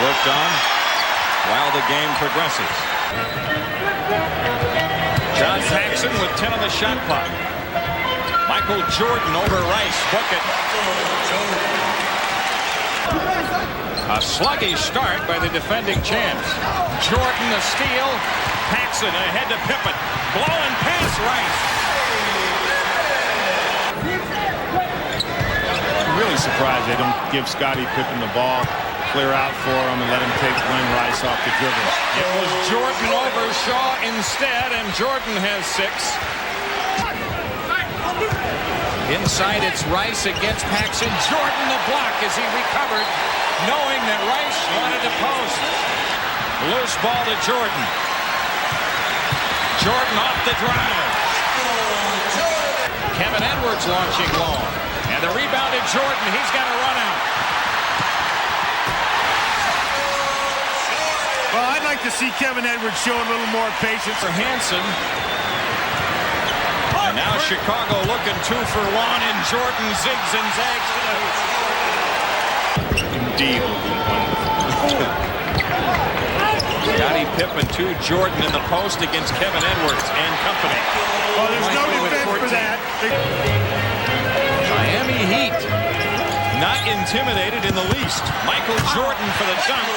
worked on while the game progresses. John Paxson with 10 on the shot clock. Michael Jordan over Rice. Book it. A sluggish start by the defending champs. Jordan the steal. Paxson ahead to Pippen. Blowing past Rice. I'm really surprised they don't give Scottie Pippen the ball, clear out for him, and let him take Glenn Rice off the dribble. It was Jordan over Shaw instead, and Jordan has 6. Inside, it's Rice against Paxson. Jordan the block as he recovered, knowing that Rice wanted to post. Loose ball to Jordan. Jordan off the drive. Kevin Edwards launching long. And the rebound to Jordan. He's got to run out. Well, I'd like to see Kevin Edwards show a little more patience. For Hansen. And now Chicago looking 2 for 1, and Jordan zigs and zags to the hoop. Indeed, wonderful. Scottie Pippen to Jordan in the post against Kevin Edwards and company. Well, there's no defense for that. Miami Heat not intimidated in the least. Michael Jordan for the dunk.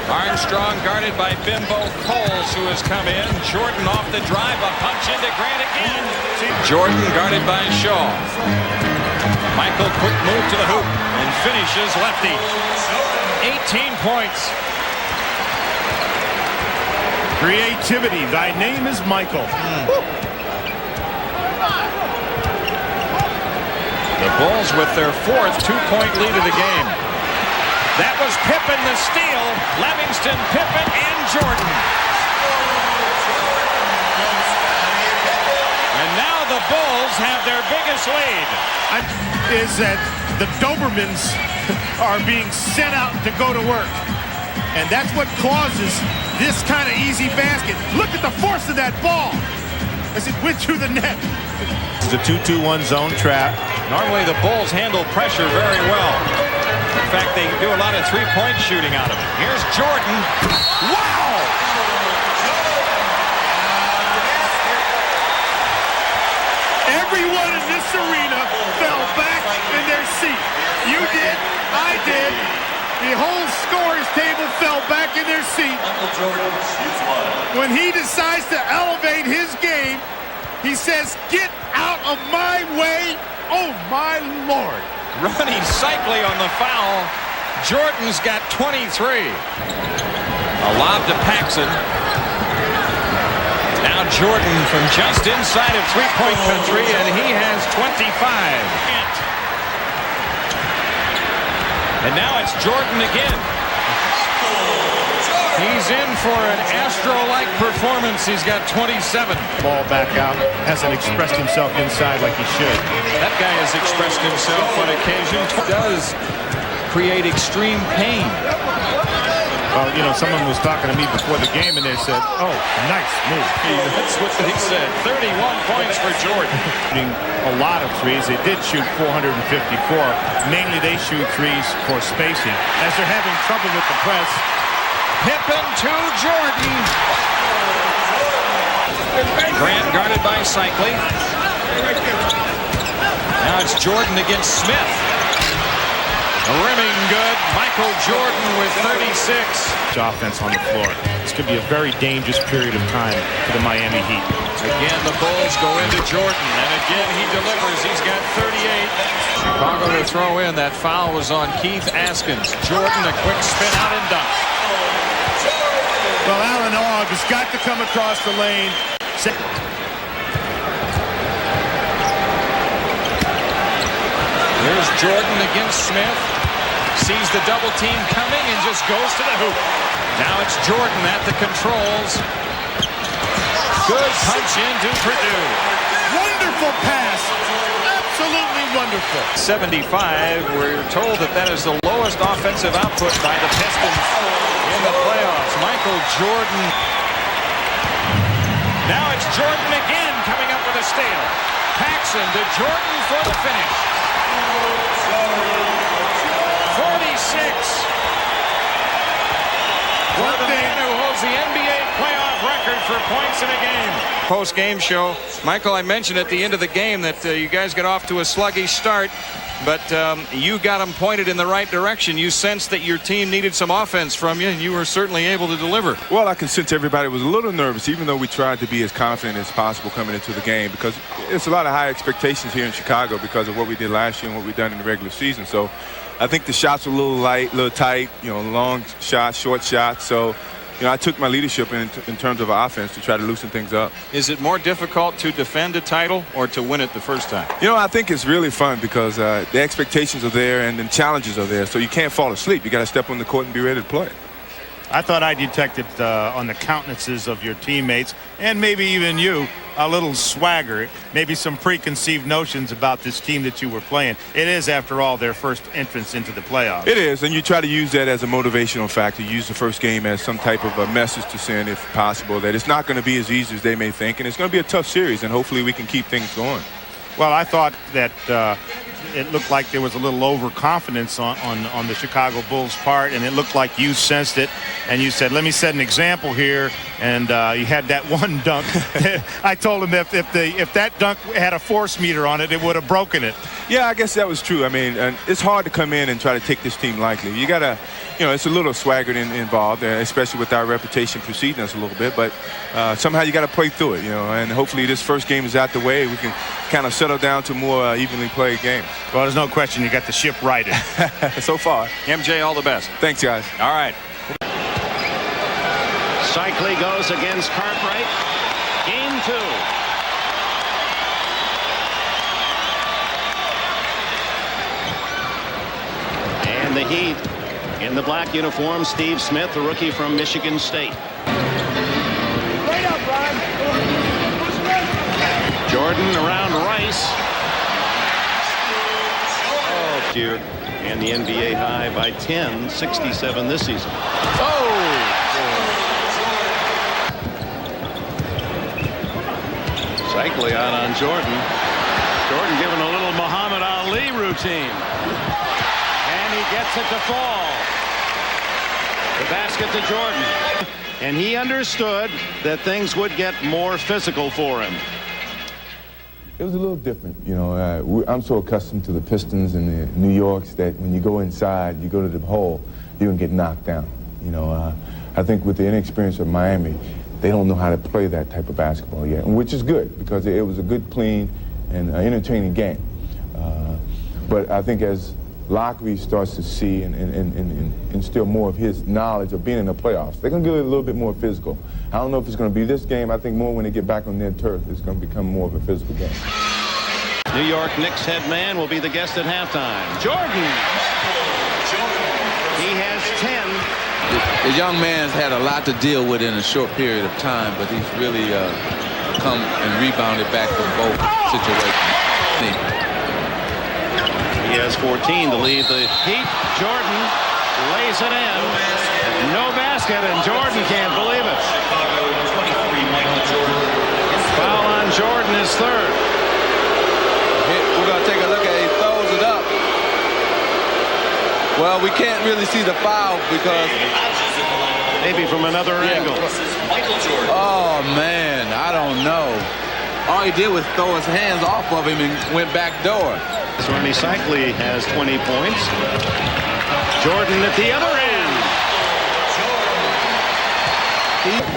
Armstrong guarded by Bimbo Coles, who has come in. Jordan off the drive, a punch into Grant again. Jordan guarded by Shaw. Michael quick move to the hoop and finishes lefty. 18 points. Creativity. Thy name is Michael. The Bulls with their 4th 2-point lead of the game. That was Pippen the steal. Livingston, Pippen, and Jordan. And now the Bulls have their biggest lead. Is that the Dobermans are being sent out to go to work. And that's what causes this kind of easy basket. Look at the force of that ball as it went through the net. It's a 2-2-1 zone trap. Normally the Bulls handle pressure very well. In fact, they do a lot of three-point shooting out of it. Here's Jordan. Wow! Everyone in this arena fell back in their seat. You did, I did. The whole scores table fell back in their seat. When he decides to elevate his game, he says, "Get out of my way." Oh, my Lord. Ronnie Cycli on the foul. Jordan's got 23. A lob to Paxson. Now Jordan from just inside of three-point country, and he has 25. And now it's Jordan again. He's in for an Astro-like performance. He's got 27. Ball back out. Hasn't expressed himself inside like he should. That guy has expressed himself on occasion. Does create extreme pain. Well, you know, someone was talking to me before the game, and they said, "Oh, nice move." That's what they said. 31 points for Jordan. Shooting a lot of threes. They did shoot 454. Mainly they shoot threes for spacing. As they're having trouble with the press. Pippen to Jordan. Grant guarded by Cycli. Now it's Jordan against Smith. Rimming good. Michael Jordan with 36. Offense on the floor. This could be a very dangerous period of time for the Miami Heat. Again, the Bulls go into Jordan, and again he delivers. He's got 38. Chicago to throw in. That foul was on Keith Askins. Jordan a quick spin out and dunk. Well, Allen Ogg has got to come across the lane. Here's Jordan against Smith. Sees the double team coming and just goes to the hoop. Now it's Jordan at the controls. Good punch into Purdue. Wonderful pass. Absolutely wonderful. 75. We're told that that is the lowest offensive output by the Pistons in the playoffs. Michael Jordan. Now it's Jordan again coming up with a steal. Paxson to Jordan for the finish. For for points in a game. Post-game show, Michael, I mentioned at the end of the game that you guys got off to a sluggish start, but you got them pointed in the right direction. You sensed that your team needed some offense from you, and you were certainly able to deliver. Well, I can sense everybody was a little nervous, even though we tried to be as confident as possible coming into the game, because it's a lot of high expectations here in Chicago because of what we did last year and what we've done in the regular season. So I think the shots were a little light, a little tight, long shots, short shots. So, I took my leadership in terms of offense to try to loosen things up. Is it more difficult to defend a title or to win it the first time? I think it's really fun because the expectations are there and the challenges are there. So you can't fall asleep. You got to step on the court and be ready to play. I thought I detected on the countenances of your teammates and maybe even you a little swagger, maybe some preconceived notions about this team that you were playing. It is, after all, their first entrance into the playoffs. It is, and you try to use that as a motivational factor. Use the first game as some type of a message to send, if possible, that it's not going to be as easy as they may think, and it's going to be a tough series, and hopefully we can keep things going. Well, I thought that it looked like there was a little overconfidence on the Chicago Bulls' part, and it looked like you sensed it, and you said, let me set an example here, and you had that one dunk. I told him if that dunk had a force meter on it, it would have broken it. Yeah, I guess that was true. I mean, it's hard to come in and try to take this team lightly. You got to, it's a little swagger involved, especially with our reputation preceding us a little bit, but somehow you got to play through it, and hopefully this first game is out the way. We can kind of settle down to more evenly played games. Well, there's no question you got the ship righted. So far. MJ, all the best. Thanks, guys. All right. Cycli goes against Cartwright. Game 2. And the Heat in the black uniform, Steve Smith, the rookie from Michigan State. Jordan around Rice. Oh, dear. And the NBA high by 10, 67 this season. Cycli out on Jordan. Jordan giving a little Muhammad Ali routine. And he gets it to fall. The basket to Jordan. And he understood that things would get more physical for him. It was a little different, I'm so accustomed to the Pistons and the New Yorks that when you go inside, you go to the hole, you're going to get knocked down. I think with the inexperience of Miami, they don't know how to play that type of basketball yet, which is good because it was a good, clean, and entertaining game. But I think as Lockery starts to see and instill more of his knowledge of being in the playoffs, they're going to get a little bit more physical. I don't know if it's going to be this game. I think more when they get back on their turf, it's going to become more of a physical game. New York Knicks head man will be the guest at halftime. Jordan. He has 10. The young man's had a lot to deal with in a short period of time, but he's really come and rebounded back from both situations. He has 14 to lead the Heat. Jordan lays it in. No basket, and Jordan can't believe it. Foul on Jordan is third. We're going to take a look at it. He throws it up. Well, we can't really see the foul because... Maybe from another angle. Oh, man, I don't know. All he did was throw his hands off of him and went back door. Ronnie Cycli has 20 points. Jordan at the other end.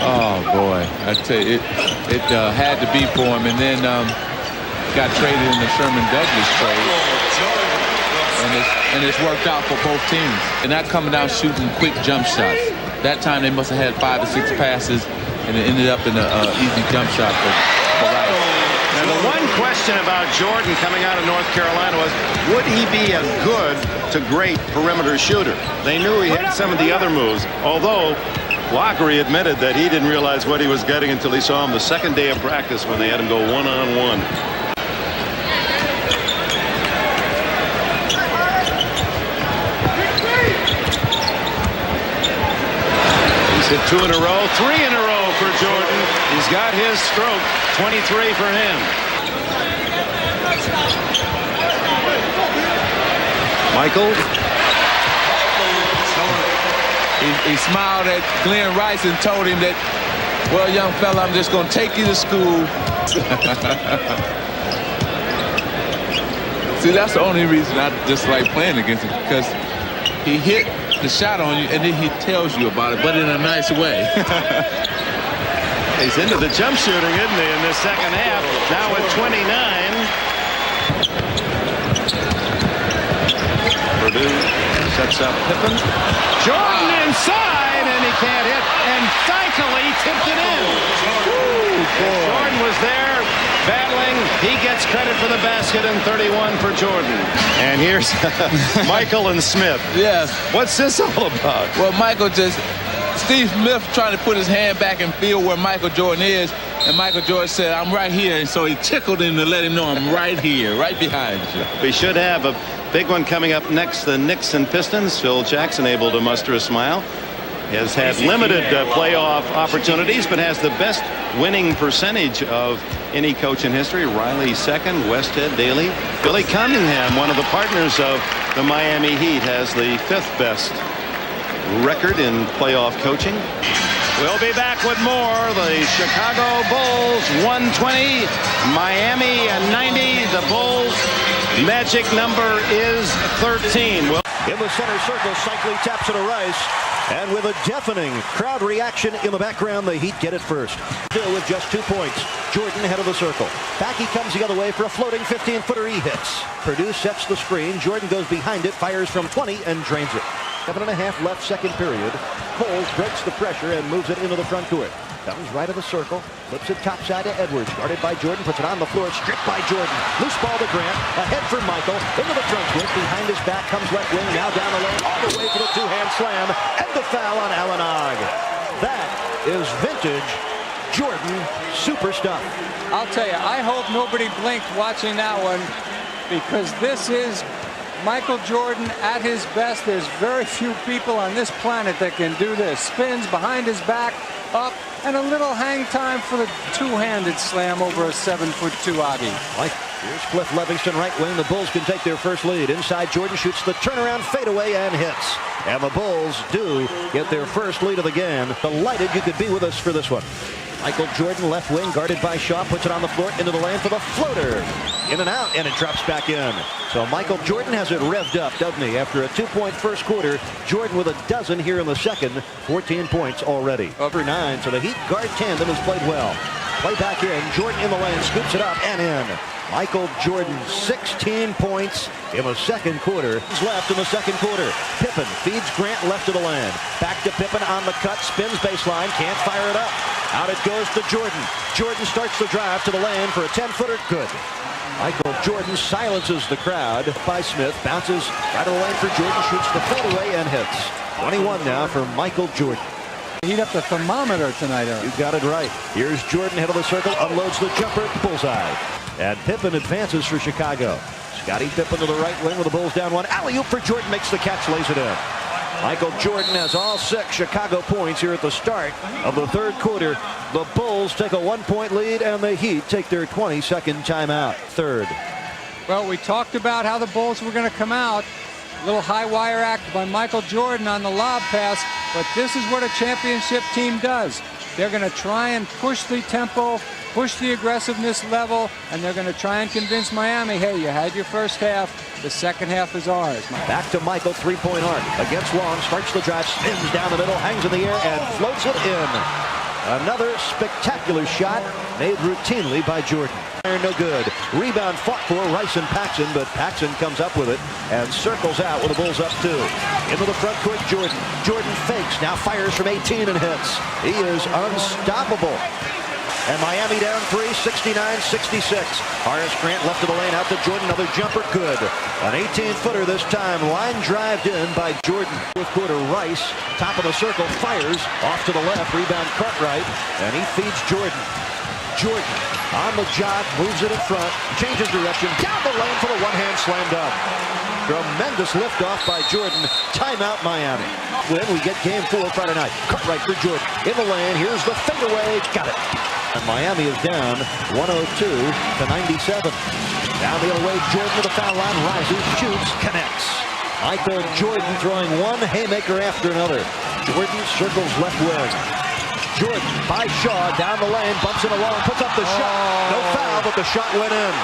Oh, boy. I tell you, it had to be for him. And then got traded in the Sherman Douglas trade. And it's worked out for both teams. And not coming down shooting quick jump shots. That time they must have had 5 or 6 passes, and it ended up in an easy jump shot for Rice. Now, the one question about Jordan coming out of North Carolina was, would he be a good to great perimeter shooter? They knew he had some of the other moves, although Lockery admitted that he didn't realize what he was getting until he saw him the second day of practice when they had him go one-on-one. He's hit 2 in a row, 3 in a row for Jordan. He's got his stroke, 23 for him. Michael. He smiled at Glenn Rice and told him that Well, young fella, I'm just going to take you to school. See, that's the only reason I dislike playing against him, because he hit the shot on you and then he tells you about it, but in a nice way. He's into the jump shooting, isn't he, in this second half? Now at 29. Purdue sets up Pippen. Jordan inside, and he can't hit. And Thankfully tipped it in. Jordan was there battling. He gets credit for the basket, and 31 for Jordan. And here's Michael and Smith. Yes. What's this all about? Well, Steve Smith trying to put his hand back and feel where Michael Jordan is, and Michael Jordan said, "I'm right here," and so he tickled him to let him know, "I'm right here, right behind you." We should have a big one coming up next, the Knicks and Pistons. Phil Jackson able to muster a smile. Has had limited playoff opportunities, but has the best winning percentage of any coach in history. Riley second, Westhead, Daly. Billy Cunningham, one of the partners of the Miami Heat, has the 5th best record in playoff coaching. We'll be back with more. The Chicago Bulls 120, Miami 90. The Bulls magic number is 13. In the center circle, Cycli taps it to Rice. And with a deafening crowd reaction in the background, the Heat get it first. Still with just 2 points. Jordan head of the circle. Back he comes the other way for a floating 15-footer he hits. Purdue sets the screen. Jordan goes behind it, fires from 20, and drains it. 7.5 left second period. Coles breaks the pressure and moves it into the front court. Comes right of the circle, flips it topside to Edwards. Guarded by Jordan, puts it on the floor, stripped by Jordan. Loose ball to Grant, ahead for Michael, into the front court. Behind his back comes left wing, now down the lane, all the way for the two-hand slam, and the foul on Allen Ogg. That is vintage Jordan super stuff. I'll tell you, I hope nobody blinked watching that one, because this is Michael Jordan at his best. There's very few people on this planet that can do this. Spins behind his back, up, and a little hang time for the two-handed slam over a 7'2" Oggy. Here's Cliff Levingston, right wing. The Bulls can take their first lead. Inside, Jordan shoots the turnaround fadeaway and hits. And the Bulls do get their first lead of the game. Delighted you could be with us for this one. Michael Jordan, left wing, guarded by Shaw, puts it on the floor, into the lane for the floater. In and out, and it drops back in. So Michael Jordan has it revved up, doesn't he? After a 2-point first quarter, Jordan with a dozen here in the second, 14 points already. Over 9, so the Heat guard tandem has played well. Play back in, Jordan in the lane, scoops it up and in. Michael Jordan, 16 points in the second quarter. He's left in the second quarter. Pippen feeds Grant left of the lane. Back to Pippen on the cut, spins baseline, can't fire it up. Out it goes to Jordan. Jordan starts the drive to the lane for a 10-footer, good. Michael Jordan silences the crowd by Smith, bounces right of the lane for Jordan, shoots the fadeaway and hits. 21 now for Michael Jordan. Heat up the thermometer tonight, Eric. You got it right. Here's Jordan, head of the circle, unloads the jumper, bullseye. And Pippen advances for Chicago. Scottie Pippen to the right wing with the Bulls down one. Alley-oop for Jordan, makes the catch, lays it in. Michael Jordan has all 6 Chicago points here at the start of the third quarter. The Bulls take a 1-point lead, and the Heat take their 22nd timeout. Third. Well, we talked about how the Bulls were going to come out. Little high wire act by Michael Jordan on the lob pass, but this is what a championship team does. They're going to try and push the tempo, push the aggressiveness level, and they're going to try and convince Miami, hey, you had your first half, the second half is ours. Back to Michael, 3-point arc against Long, starts the drive, spins down the middle, hangs in the air, and floats it in. Another spectacular shot made routinely by Jordan. No good. Rebound fought for Rice and Paxson, but Paxson comes up with it and circles out with the Bulls up 2. Into the front court, Jordan. Jordan fakes, now fires from 18 and hits. He is unstoppable. And Miami down 3, 69-66. Horace Grant left of the lane, out to Jordan, another jumper, good. An 18-footer this time, line drived in by Jordan. Fourth quarter, Rice, top of the circle, fires, off to the left, rebound Cartwright, and he feeds Jordan. Jordan on the jog, moves it in front, changes direction, down the lane for the one-hand slam dunk. Tremendous liftoff by Jordan. Timeout Miami. When we get game 4 Friday night. Cartwright for Jordan. In the lane, here's the fadeaway, got it. And Miami is down 102-97. Down the other way, Jordan to the foul line, rises, shoots, connects. Michael Jordan throwing one haymaker after another. Jordan circles left wing. Jordan by Shaw down the lane, bumps it along, puts up the shot. No foul, but the shot went in.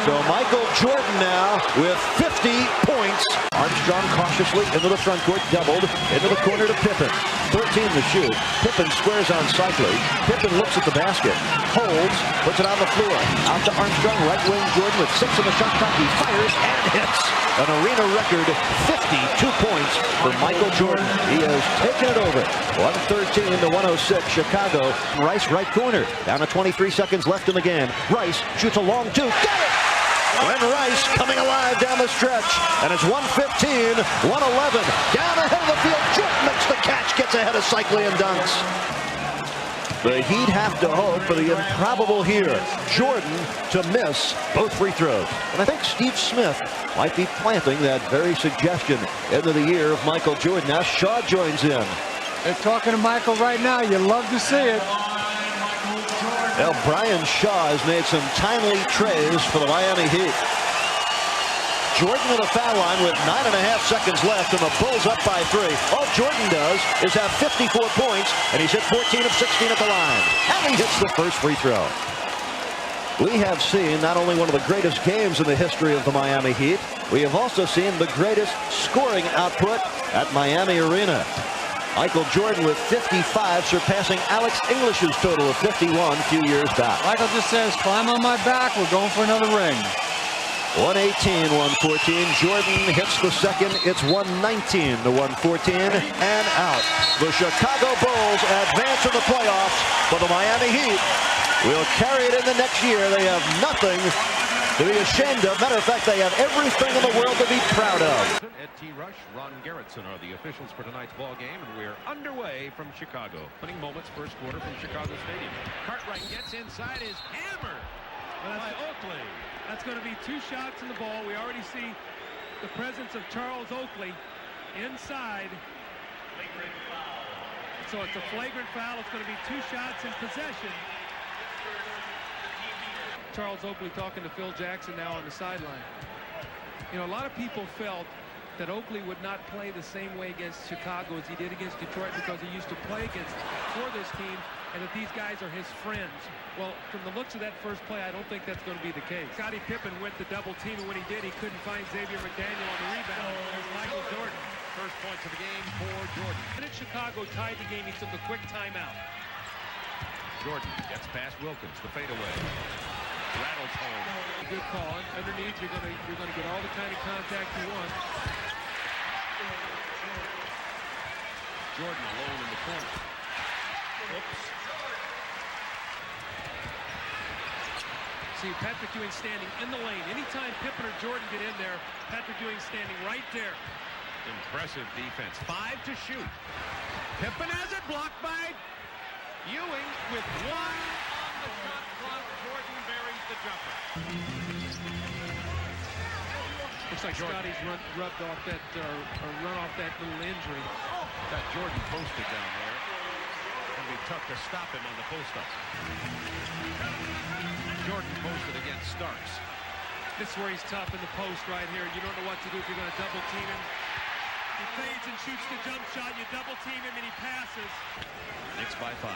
So Michael Jordan now with 50 points. Armstrong cautiously into the front court, doubled into the corner to Pippen. 13 to shoot. Pippen squares on Cycli. Pippen looks at the basket, holds, puts it on the floor. Out to Armstrong, right wing Jordan with 6 in the shot clock. He fires and hits. An arena record 52 points for Michael Jordan. He has taken it over. 113 to 106. Chicago. Rice right corner. Down to 23 seconds left in the game. Rice shoots a long two. Got it! And Rice coming alive down the stretch. And it's 115, 111. Down ahead of the field. Jordan makes the catch. Gets ahead of Cycli and dunks. The Heat have to hope for the improbable here. Jordan to miss both free throws. And I think Steve Smith might be planting that very suggestion into the year of Michael Jordan. Now Shaw joins in. They're talking to Michael right now. You love to see it. Well, Brian Shaw has made some timely trays for the Miami Heat. Jordan at the foul line with 9.5 seconds left, and the Bulls up by 3. All Jordan does is have 54 points, and he's hit 14 of 16 at the line. And he hits the first free throw. We have seen not only one of the greatest games in the history of the Miami Heat, we have also seen the greatest scoring output at Miami Arena. Michael Jordan with 55, surpassing Alex English's total of 51 a few years back. Michael just says, climb on my back, we're going for another ring. 118, 114. Jordan hits the second. It's 119 to 114 and out. The Chicago Bulls advance in the playoffs, but the Miami Heat will carry it in the next year. They have nothing to be ashamed of. Matter of fact, they have everything in the world to be proud of. Ed T. Rush, Ron Gerritsen are the officials for tonight's ball game, and we're underway from Chicago. Opening moments, first quarter from Chicago Stadium. Cartwright gets inside, is hammered by Oakley. That's going to be 2 shots in the ball. We already see the presence of Charles Oakley inside. So it's a flagrant foul. It's going to be 2 shots in possession. Charles Oakley talking to Phil Jackson now on the sideline. You know, a lot of people felt that Oakley would not play the same way against Chicago as he did against Detroit because he used to play for this team and that these guys are his friends. Well, from the looks of that first play, I don't think that's going to be the case. Scottie Pippen went to double team, and when he did, he couldn't find Xavier McDaniel on the rebound. There's Michael Jordan. First points of the game for Jordan. And in Chicago tied the game, he took a quick timeout. Jordan gets past Wilkins, the fadeaway. Rattles home. Good call. Underneath, you're gonna get all the kind of contact you want. Jordan alone in the corner. Oops. See Patrick Ewing standing in the lane. Anytime Pippen or Jordan get in there, Patrick Ewing standing right there. Impressive defense. 5 to shoot. Pippen has it blocked by Ewing with 1 on the shot clock. Jordan buries the jumper. Looks like Scotty's rubbed off that or run off that little injury. Got Jordan posted down there. It'll be tough to stop him on the post-up. Jordan posted against Starks. This is where he's tough in the post right here. You don't know what to do if you're going to double team him. He fades and shoots the jump shot. You double team him and he passes. Knicks by 5.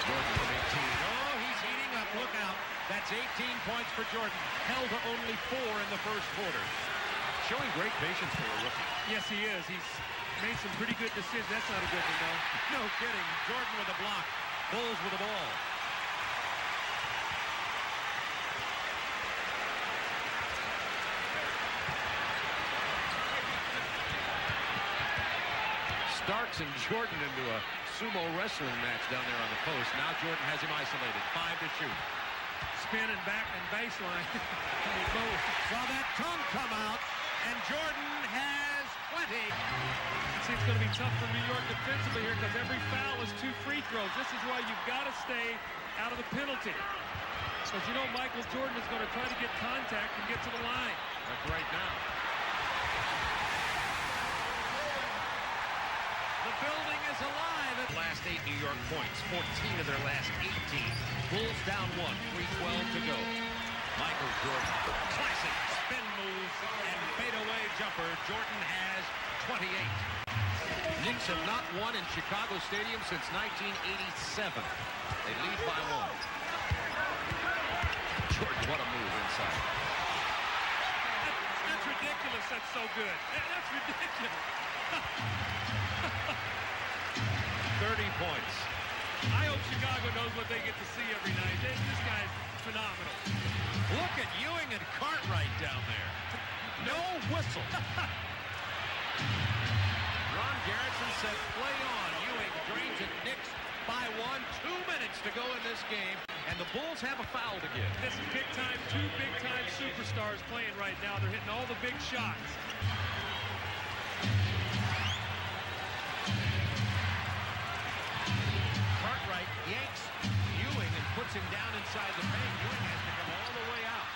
Jordan from 18. Oh, he's heating up. Look out. That's 18 points for Jordan. Held to only 4 in the first quarter. Showing great patience for a rookie. Yes, he is. He's made some pretty good decisions. That's not a good one, though. No kidding. Jordan with a block. Bulls with the ball. Starks and Jordan into a sumo wrestling match down there on the post. Now Jordan has him isolated. 5 to shoot. Spinning back and baseline. Saw that tongue come out, and Jordan has 20. See, it's going to be tough for New York defensively here because every foul is 2 free throws. This is why you've got to stay out of the penalty. Because you know Michael Jordan is going to try to get contact and get to the line. Like right now. The building is alive. Last 8 New York points, 14 of their last 18. Bulls down 1, 3:12 to go. Michael Jordan, classic spin move and fadeaway jumper. Jordan has Knicks have not won in Chicago Stadium since 1987. They lead by 1. Jordan, what a move inside. That's ridiculous. That's so good. That's ridiculous. 30 points. I hope Chicago knows what they get to see every night. This guy's phenomenal. Look at Ewing and Cartwright down there. No whistle. Ron Garretson said play on. Ewing drains it. Knicks by 1. 2 minutes to go in this game. And the Bulls have a foul to give. This is big time. 2 big-time superstars playing right now. They're hitting all the big shots. Cartwright yanks Ewing and puts him down inside the paint. Ewing has to come all the way out.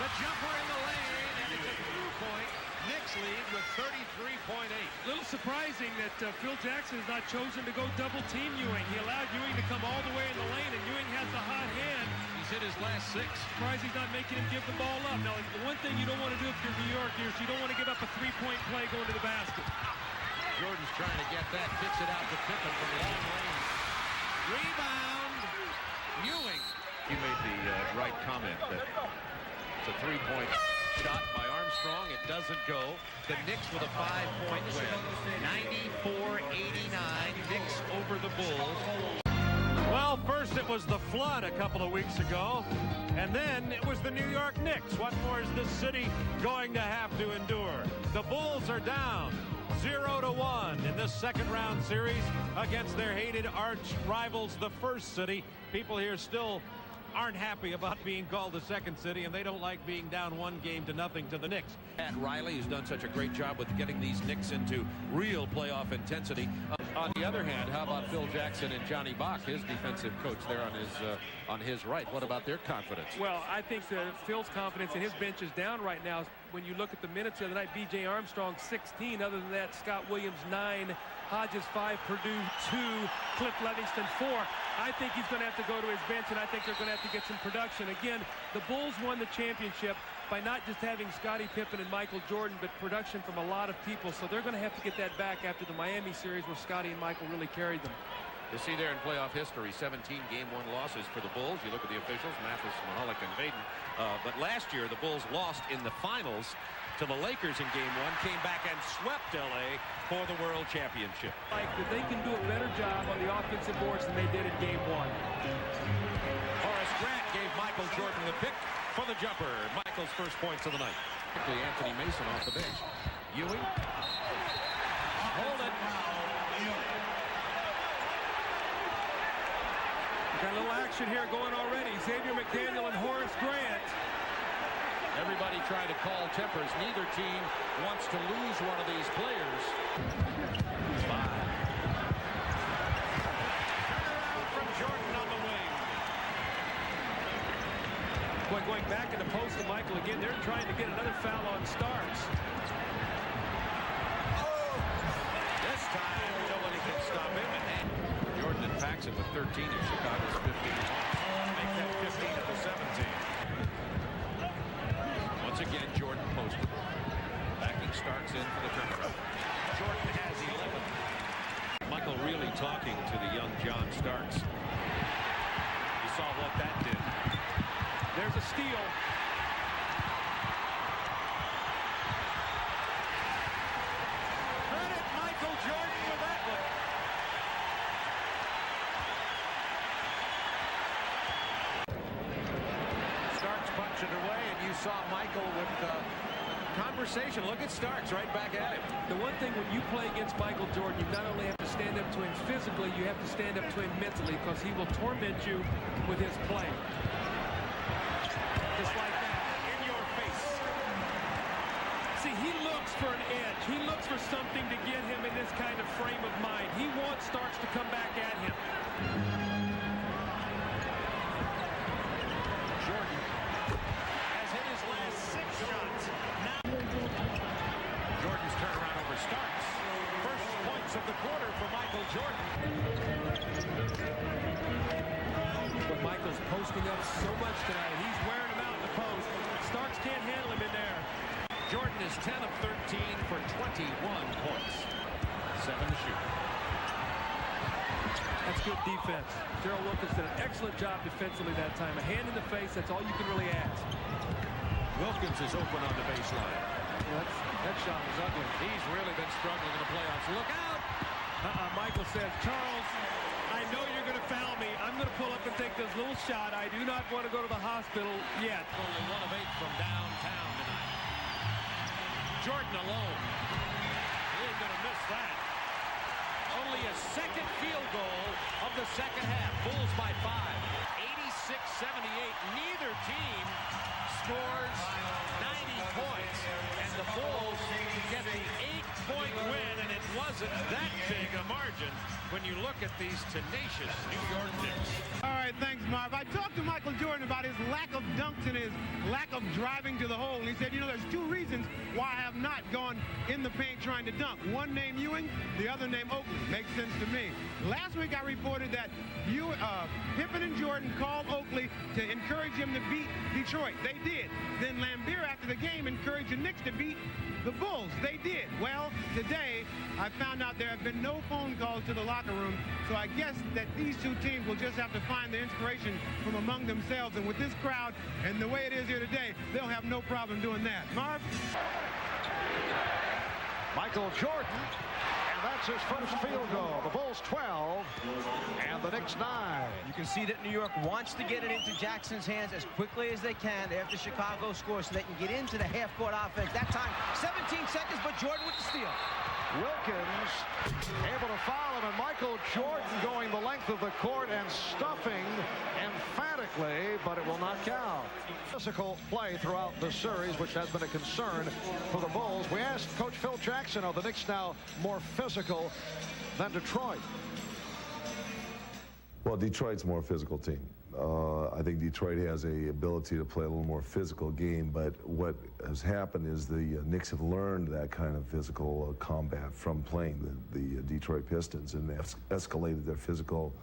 The jumper in the lane, and it's a through-point. Knicks lead with 33.8. A little surprising that Phil Jackson has not chosen to go double-team Ewing. He allowed Ewing to come all the way in the lane, and Ewing has the hot hand. He's hit his last 6. Surprised he's not making him give the ball up. Now, the one thing you don't want to do if you're New York is you don't want to give up a 3-point play going to the basket. Jordan's trying to get that, kicks it out to Pippen from long range. Rebound, Ewing. He made the right comment that it's a 3-point shot by Armstrong. It doesn't go. The Knicks with a 5-point win. 94-89. Knicks over the Bulls. Well, first it was the Flood a couple of weeks ago, and then it was the New York Knicks. What more is this city going to have to endure? The Bulls are down 0-1 in this second-round series against their hated arch rivals, the First City. People here still aren't happy about being called the Second City, and they don't like being down 1-0 to the Knicks. Pat Riley has done such a great job with getting these Knicks into real playoff intensity. On the other hand, how about Phil Jackson and Johnny Bach, his defensive coach there on his right? What about their confidence? Well, I think Phil's confidence in his bench is down right now. When you look at the minutes the other night, B.J. Armstrong 16. Other than that, Scott Williams 9, Hodges 5, Purdue 2, Cliff Livingston 4. I think he's going to have to go to his bench, and I think they're going to have to get some production. Again, the Bulls won the championship by not just having Scottie Pippen and Michael Jordan, but production from a lot of people. So they're going to have to get that back after the Miami series where Scottie and Michael really carried them. You see there in playoff history, 17 Game 1 losses for the Bulls. You look at the officials, Mathis, Mahalik, and Vaden. But last year, the Bulls lost in the finals to the Lakers in Game 1, came back and swept L.A. for the World Championship. Like that they can do a better job on the offensive boards than they did in Game 1. Horace Grant gave Michael Jordan the pick for the jumper. Michael's first points of the night. Anthony Mason off the bench. Ewing. Hold it. Got a little action here going already. Xavier McDaniel and Horace Grant. Everybody trying to call tempers. Neither team wants to lose one of these players. 5. Turnaround from Jordan on the wing. Boy, going back in the post to Michael again, they're trying to get another foul on Starks. This time, nobody can stop him. And Jordan and Paxson with 13 in Chicago's 15 points. Make that 15 of the 17. Once again, Jordan posted. Backing Starks in for the turnaround. Jordan has 11. Michael really talking to the young John Starks. You saw what that did. There's a steal. Credit Michael Jordan with that one. Starks punched it away, and you saw Michael with conversation. Look at Starks right back at him. The one thing when you play against Michael Jordan, you not only have to stand up to him physically, you have to stand up to him mentally, because he will torment you with his play. Just like that, in your face. See, he looks for an edge. He looks for something to get him in this kind of frame of mind. He wants Starks to come back at him. Jordan has hit his last 6 shots. Now Jordan's turnaround over Starks. First points of the quarter for Michael Jordan. But Michael's posting up so much tonight. He's wearing him out in the post. Starks can't handle him in there. Jordan is 10 of 13 for 21 points. 7 to shoot. That's good defense. Gerald Wilkins did an excellent job defensively that time. A hand in the face, that's all you can really ask. Wilkins is open on the baseline. Well, that shot was ugly. He's really been struggling in the playoffs. Look out! Michael says, Charles, I know you're going to foul me. I'm going to pull up and take this little shot. I do not want to go to the hospital yet. Only 1 of 8 from downtown tonight. Jordan alone. He ain't going to miss that. Only a second field goal of the second half. Bulls by 5. 86-78. Neither team scores 90 points. And the Bulls get the 8-point win, and it wasn't that big a margin when you look at these tenacious New York Knicks. All right, thanks, Marv. I talked to Michael Jordan about his lack of dunks and his lack of driving to the hole, and he said, you know, there's 2 reasons why I have not gone in the paint trying to dunk. One named Ewing, the other named Oakley. Makes sense to me. Last week I reported that Pippen and Jordan called Oakley to encourage him to beat Detroit. They did. Then Lambeer, after the game, encouraged the Knicks to beat the Bulls. They did. Well, today I found out there have been no phone calls to the locker room, so I guess that these 2 teams will just have to find the inspiration from among themselves, and with this crowd and the way it is here today, they'll have no problem doing that. Marv? Michael Jordan, and that's his first field goal. The Bulls 12 and the Knicks 9. You can see that New York wants to get it into Jackson's hands as quickly as they can after Chicago scores so they can get into the half-court offense. That time, 17 seconds, but Jordan with the steal. Wilkins able to foul him, and Michael Jordan going the length of the court and stuffing emphatically, but it will not count. Physical play throughout the series, which has been a concern for the Bulls. We asked Coach Phil Jackson, are the Knicks now more physical than Detroit? Well, Detroit's a more physical team. I think Detroit has a ability to play a little more physical game, but what has happened is the Knicks have learned that kind of physical combat from playing the Detroit Pistons, and they've escalated their physical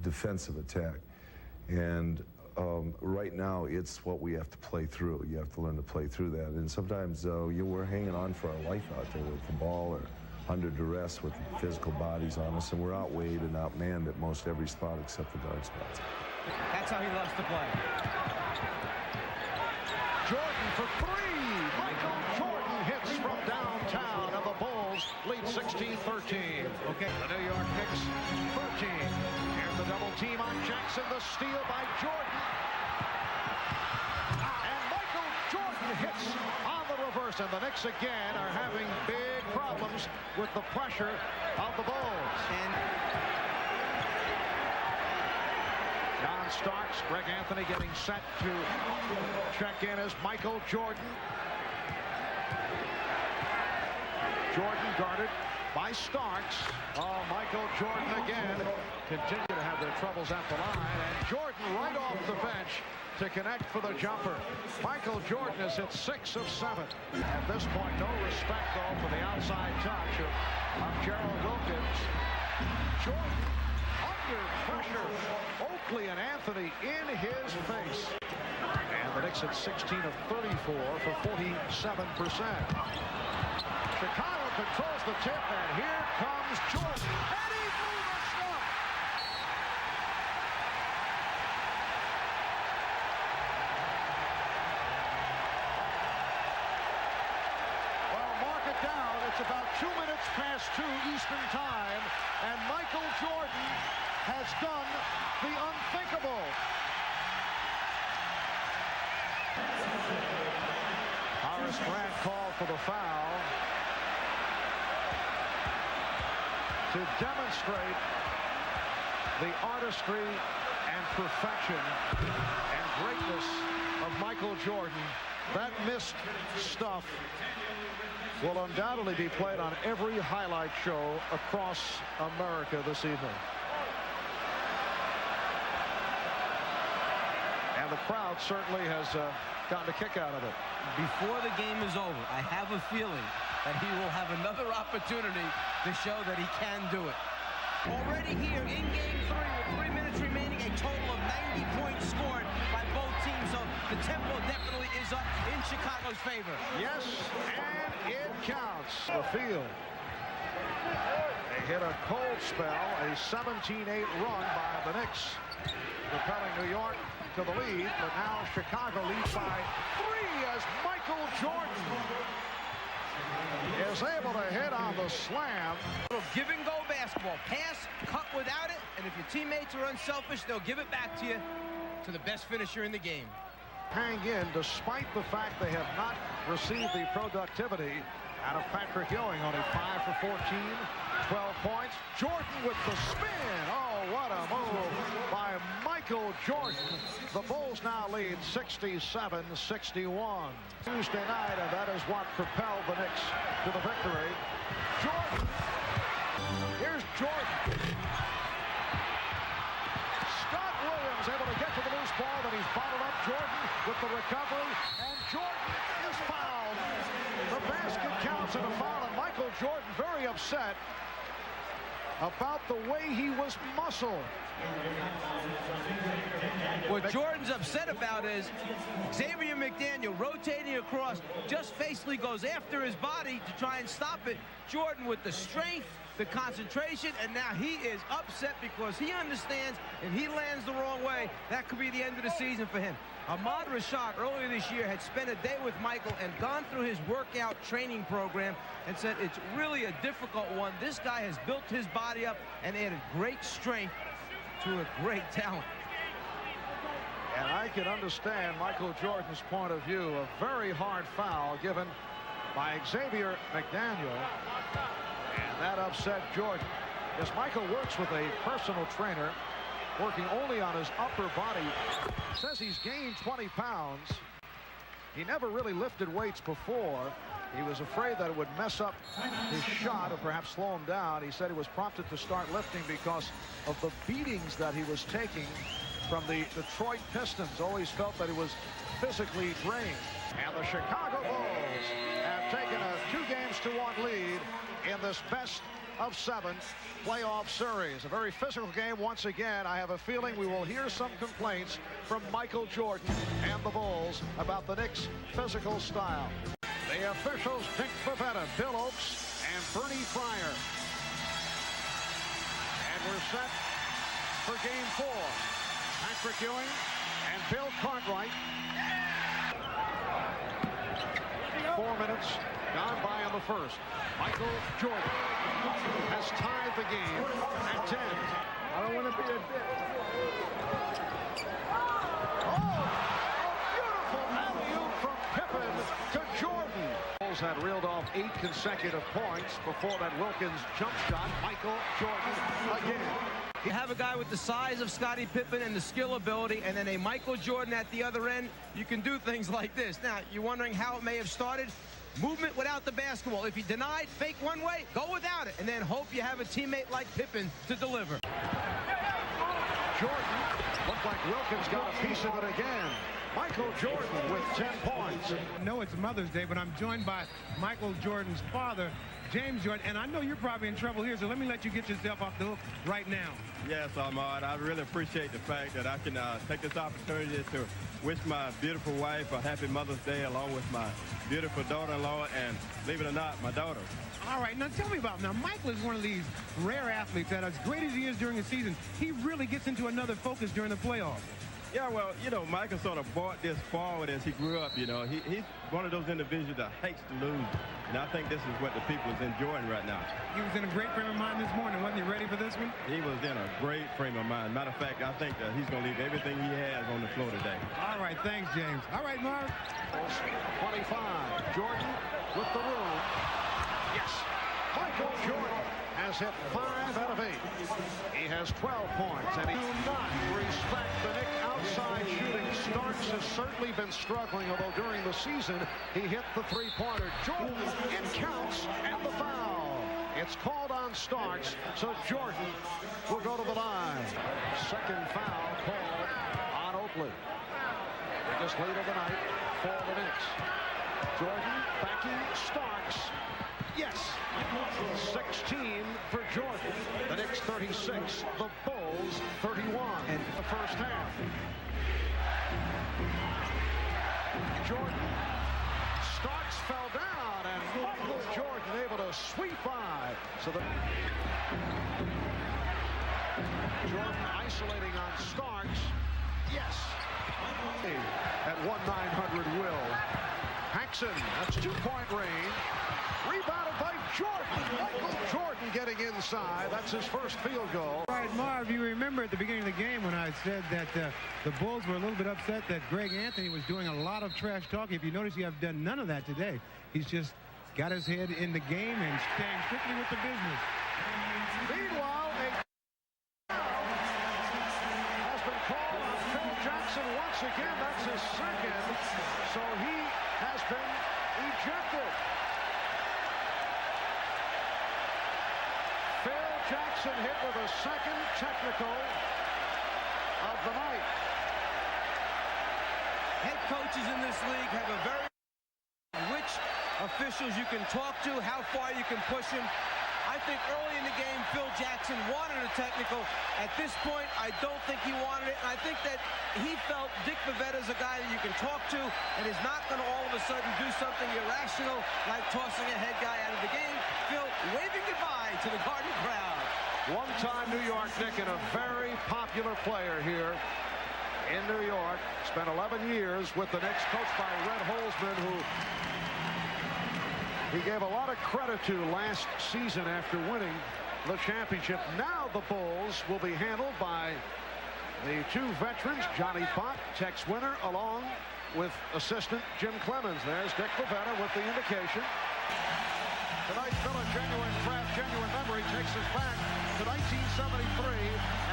defensive attack. And right now, it's what we have to play through. You have to learn to play through that. And sometimes we're hanging on for our life out there with the ball or under duress with physical bodies on us, and we're outweighed and outmanned at most every spot except the guard spots. That's how he loves to play. Jordan for 3. Michael Jordan hits from downtown, and the Bulls lead 16-13. Okay, the New York Knicks 13. Here's the double team on Jackson. The steal by Jordan. And Michael Jordan hits on the reverse, and the Knicks again are having big problems with the pressure of the Bulls. And John Starks, Greg Anthony getting set to check in as Michael Jordan. Jordan guarded by Starks. Oh, Michael Jordan again continue to have their troubles at the line, and Jordan right off the bench to connect for the jumper. Michael Jordan has hit 6 of 7. At this point, no respect, though, for the outside touch of Gerald Wilkins. Jordan under pressure. Oakley and Anthony in his face. And the Knicks at 16 of 34 for 47%. Chicago controls the tip, and here comes Jordan. And he blew the shot. Well, mark it down. It's about 2 minutes past 2 Eastern time, and Michael Jordan has done the unthinkable. Horace Grant called for the foul to demonstrate the artistry and perfection and greatness of Michael Jordan. That missed stuff will undoubtedly be played on every highlight show across America this evening. And the crowd certainly has gotten a kick out of it. Before the game is over, I have a feeling that he will have another opportunity to show that he can do it. Already here in Game 3 with 3 minutes remaining, a total of 90 points scored by both teams. So the tempo definitely is up in Chicago's favor. Yes, and it counts. The field. They hit a cold spell, a 17-8 run by the Knicks, propelling New York to the lead, but now Chicago leads by 3 as Michael Jordan is able to hit on the slam. Little give-and-go basketball. Pass, cut without it, and if your teammates are unselfish, they'll give it back to you, to the best finisher in the game. Hang in despite the fact they have not received the productivity out of Patrick Ewing. Only 5 for 14, 12 points. Jordan with the spin. Oh, what a move by Michael Jordan. The Bulls now lead 67-61. Tuesday night, and that is what propelled the Knicks to the victory. Jordan. Here's Jordan. Scott Williams able to get to the loose ball, but he's bottled up. Jordan with the recovery, and Jordan is fouled. The basket counts and a foul, and Michael Jordan very upset about the way he was muscled. What Jordan's upset about is Xavier McDaniel rotating across, just basically goes after his body to try and stop it. Jordan with the strength, the concentration, and now he is upset because he understands if he lands the wrong way, that could be the end of the season for him. Ahmad Rashad earlier this year had spent a day with Michael and gone through his workout training program and said it's really a difficult one. This guy has built his body up and added great strength to a great talent. And I can understand Michael Jordan's point of view. A very hard foul given by Xavier McDaniel, and that upset Jordan. As Michael works with a personal trainer, working only on his upper body. Says he's gained 20 pounds. He never really lifted weights before. He was afraid that it would mess up his shot or perhaps slow him down. He said he was prompted to start lifting because of the beatings that he was taking from the Detroit Pistons. Always felt that he was physically drained. And the Chicago Bulls have taken a 2-1 lead in this best of 7 playoff series. A very physical game once again. I have a feeling we will hear some complaints from Michael Jordan and the Bulls about the Knicks' physical style. The officials, Dick Bavetta, Bill Oakes, and Bernie Fryer. And we're set for game 4. Patrick Ewing and Bill Cartwright. 4 minutes gone by in the first. Michael Jordan has tied the game at 10. I don't want to be a dick. Oh, beautiful alley-oop from Pippen to Jordan. Bulls had reeled off 8 consecutive points before that Wilkins jump shot. Michael Jordan again. You have a guy with the size of Scottie Pippen and the skill ability, and then a Michael Jordan at the other end. You can do things like this. Now, you're wondering how it may have started. Movement without the basketball. If you denied, fake one way, go without it, and then hope you have a teammate like Pippen to deliver. Jordan looked like Wilkins got a piece of it again. Michael Jordan with 10 points. I know it's Mother's Day, but I'm joined by Michael Jordan's father, James Jordan, and I know you're probably in trouble here, so let me let you get yourself off the hook right now. Yes, Ahmad, I really appreciate the fact that I can take this opportunity to wish my beautiful wife a happy Mother's Day along with my beautiful daughter-in-law and, believe it or not, my daughter. All right, now tell me about, now Michael is one of these rare athletes that as great as he is during the season, he really gets into another focus during the playoffs. Yeah, well, you know, Michael sort of brought this forward as he grew up, you know. He's one of those individuals that hates to lose. And I think this is what the people is enjoying right now. He was in a great frame of mind this morning. Wasn't he ready for this one? He was in a great frame of mind. Matter of fact, I think that he's going to leave everything he has on the floor today. All right, thanks, James. All right, Marv. 25. Jordan with the room. Yes. Michael Jordan has hit 5 out of 8. He has 12 points, and he do not respect the Knicks outside shooting. Starks has certainly been struggling, although during the season he hit the 3-pointer. Jordan and counts, and the foul. It's called on Starks, so Jordan will go to the line. Second foul called on Oakley. Biggest lead of the night for the Knicks. Jordan backing Starks. Yes, 16 for Jordan. The Knicks 36, the Bulls 31 in the first half. sweep by. So the Jordan isolating on Starks. Yes. At 1/900 will. Paxson, that's 2-point range. Rebounded by Jordan. Michael Jordan getting inside. That's his first field goal. All right, Marv, you remember at the beginning of the game when I said that the Bulls were a little bit upset that Greg Anthony was doing a lot of trash talking. If you notice, you have done none of that today. He's just got his head in the game and staying strictly with the business. Meanwhile, a foul has been called on Phil Jackson once again. That's his second. So he has been ejected. Phil Jackson hit with a second technical of the night. Head coaches in this league have a very which officials you can talk to, how far you can push them. I think early in the game, Phil Jackson wanted a technical. At this point, I don't think he wanted it. And I think that he felt Dick Bavetta is a guy that you can talk to and is not going to all of a sudden do something irrational like tossing a head guy out of the game. Phil waving goodbye to the Garden crowd. One-time New York Knick and a very popular player here in New York. Spent 11 years with the Knicks, coached by Red Holzman, who he gave a lot of credit to last season after winning the championship. Now the Bulls will be handled by the two veterans, Johnny Bott, Tex Winter, along with assistant Jim Clemens. There's Dick Bavetta with the indication. Tonight's Villa Genuine Craft, Genuine Memory takes us back to 1973,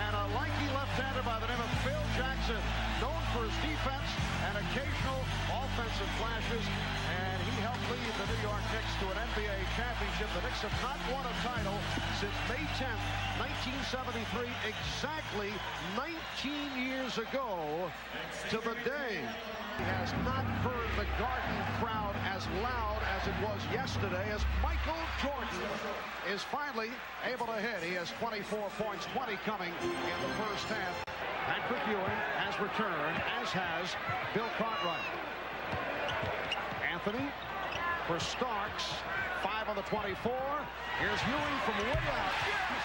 and a lanky left-hander by the name of Phil Jackson, known for his defense and occasional offensive flashes, and he helped lead the New York Knicks to an NBA championship. The Knicks have not won a title since May 10th, 1973, exactly 19 years ago to the day. He has not heard the Garden crowd as loud as it was yesterday as Michael Jordan is finally able to hit. He has 24 points, 20 coming in the first half. Patrick Ewing has returned, as has Bill Cartwright. Anthony for Starks, 5 on the 24. Here's Ewing from way out. Yes!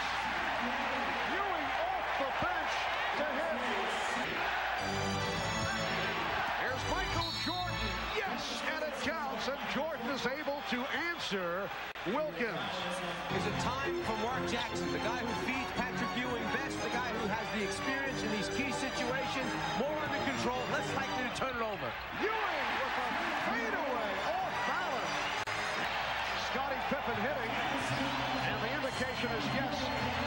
Ewing off the bench to hit. Here's Michael Jordan. Yes, and it counts, and Jordan is able to answer Wilkins. Is a time for Mark Jackson, the guy who feeds Patrick Ewing best, the guy who has the experience in these key situations, more under control, less likely to turn it over. Ewing with a fadeaway off balance. Scottie Pippen hitting, and the indication is yes,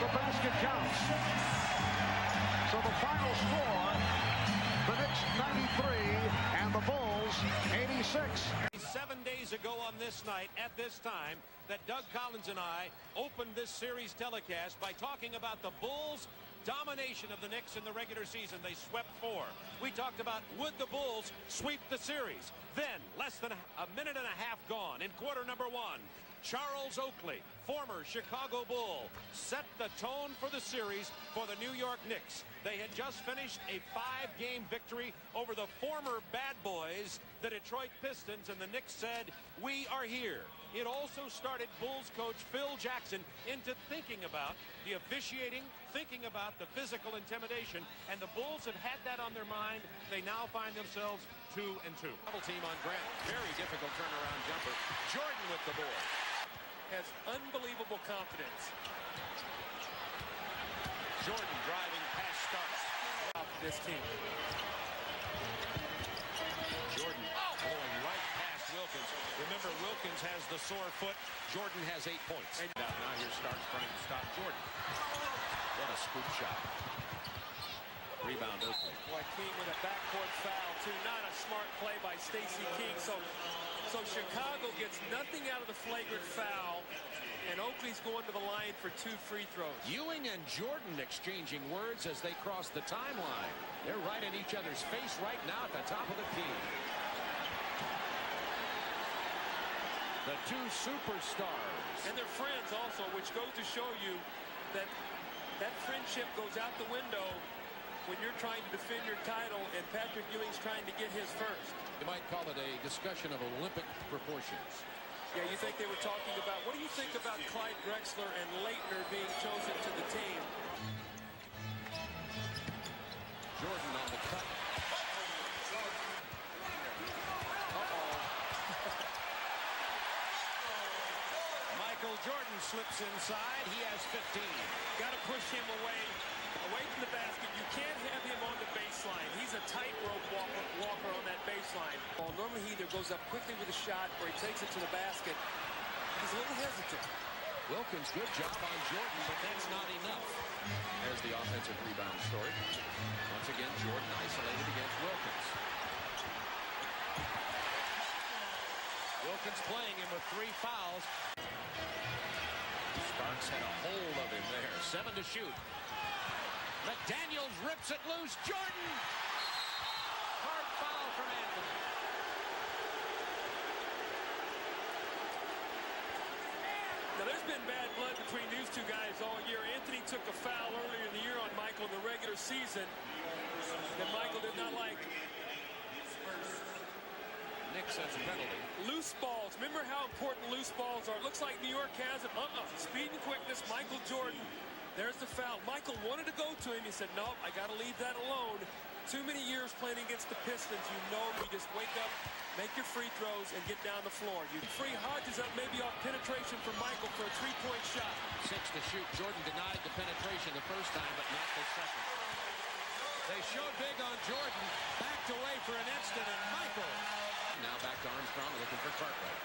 the basket counts. So the final score, the Knicks 93 and the Bulls 86. 7 days ago on this night, at this time, that Doug Collins and I opened this series telecast by talking about the Bulls' domination of the Knicks in the regular season. They swept 4. We talked about would the Bulls sweep the series. Then, less than a minute and a half gone in quarter number 1, Charles Oakley, former Chicago Bull, set the tone for the series for the New York Knicks. They had just finished a 5-game victory over the former bad boys, the Detroit Pistons, and the Knicks said, "We are here." It also started Bulls coach Phil Jackson into thinking about the officiating, thinking about the physical intimidation, and the Bulls have had that on their mind. They now find themselves 2-2. Double team on Grant. Very difficult turnaround jumper. Jordan with the board. Has unbelievable confidence. Jordan driving past Starks. This team. Jordan blowing right past Wilkins. Remember, Wilkins has the sore foot. Jordan has 8 points. And now here's Starks trying to stop Jordan. What a scoop shot. Rebound Oakley. Boy, King with a backcourt foul, too. Not a smart play by Stacey King. So Chicago gets nothing out of the flagrant foul, and Oakley's going to the line for 2 free throws. Ewing and Jordan exchanging words as they cross the timeline. They're right in each other's face right now at the top of the key. The two superstars. And they're friends also, which goes to show you that that friendship goes out the window when you're trying to defend your title and Patrick Ewing's trying to get his first. You might call it a discussion of Olympic proportions. Yeah, you think they were talking about, what do you think about Clyde Drexler and Leitner being chosen to the team? Jordan on the cut. Michael Jordan slips inside. He has 15. Got to push him away from the basket. You can't have him on the baseline. He's a tightrope walker on that baseline. Well, normally he either goes up quickly with a shot or he takes it to the basket. He's a little hesitant. Wilkins, good job on Jordan, but that's not enough. There's the offensive rebound story. Once again, Jordan isolated against Wilkins. Wilkins playing him with 3 fouls. Starks had a hold of him there. 7 to shoot. McDaniels rips it loose. Jordan! Hard foul from Anthony. Now, there's been bad blood between these two guys all year. Anthony took a foul earlier in the year on Michael in the regular season that Michael did not like. Knicks has a penalty. Loose balls. Remember how important loose balls are. It looks like New York has it. Speed and quickness. Michael Jordan. There's the foul. Michael wanted to go to him. He said, nope, I got to leave that alone. Too many years playing against the Pistons. You know you just wake up, make your free throws, and get down the floor. You free Hodges up maybe off penetration from Michael for a 3-point shot. 6 to shoot. Jordan denied the penetration the first time, but not the second. They showed big on Jordan. Backed away for an instant, and Michael. Now back to Armstrong, looking for Cartwright.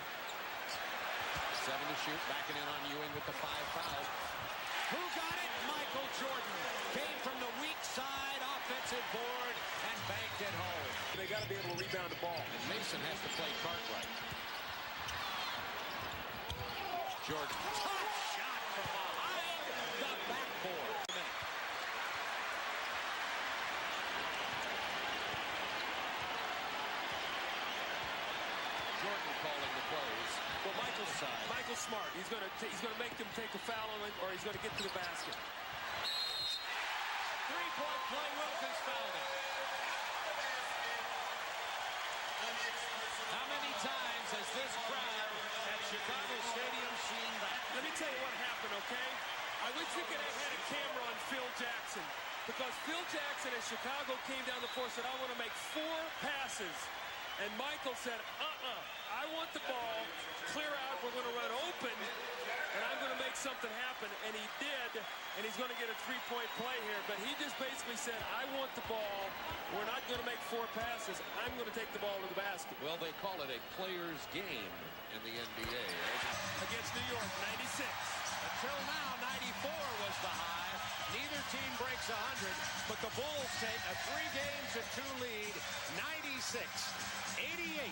7 to shoot, backing in on Ewing with the 5 fouls. Who got it? Michael Jordan. Came from the weak side, offensive board, and banked it home. They got to be able to rebound the ball. And Mason has to play Cartwright. Jordan. Tough shot from behind the backboard. Jordan calling the close. Well, Michael's smart. He's going to make them take a foul on it, or he's going to get to the basket. 3-point play. Wilkins fouled him. How many times has this crowd at Chicago Stadium seen that? Let me tell you what happened, okay? I wish we could have had a camera on Phil Jackson, because Phil Jackson at Chicago came down the floor and said, I want to make 4 passes. And Michael said, I want the ball, clear out, we're going to run open, and I'm going to make something happen. And he did, and he's going to get a 3-point play here. But he just basically said, I want the ball, we're not going to make 4 passes, I'm going to take the ball to the basket. Well, they call it a player's game in the NBA. Against New York, 96. Until now, 94 was the high. Neither team breaks 100, but the Bulls take a 3-2 lead, 96-88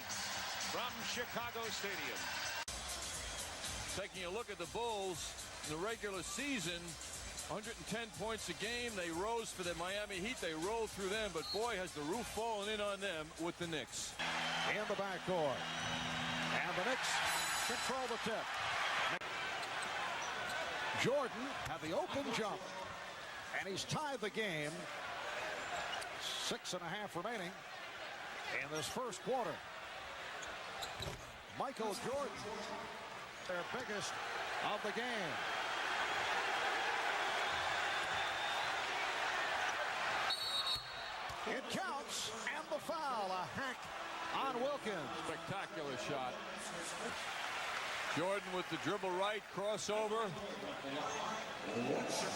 from Chicago Stadium. Taking a look at the Bulls in the regular season, 110 points a game. They rose for the Miami Heat. They rolled through them, but boy, has the roof fallen in on them with the Knicks. In the backcourt. And the Knicks control the tip. Jordan had the open jump, and he's tied the game. 6.5 remaining in this first quarter. Michael Jordan, their biggest of the game. It counts, and the foul, a hack on Wilkins. Spectacular shot. Jordan with the dribble right, crossover.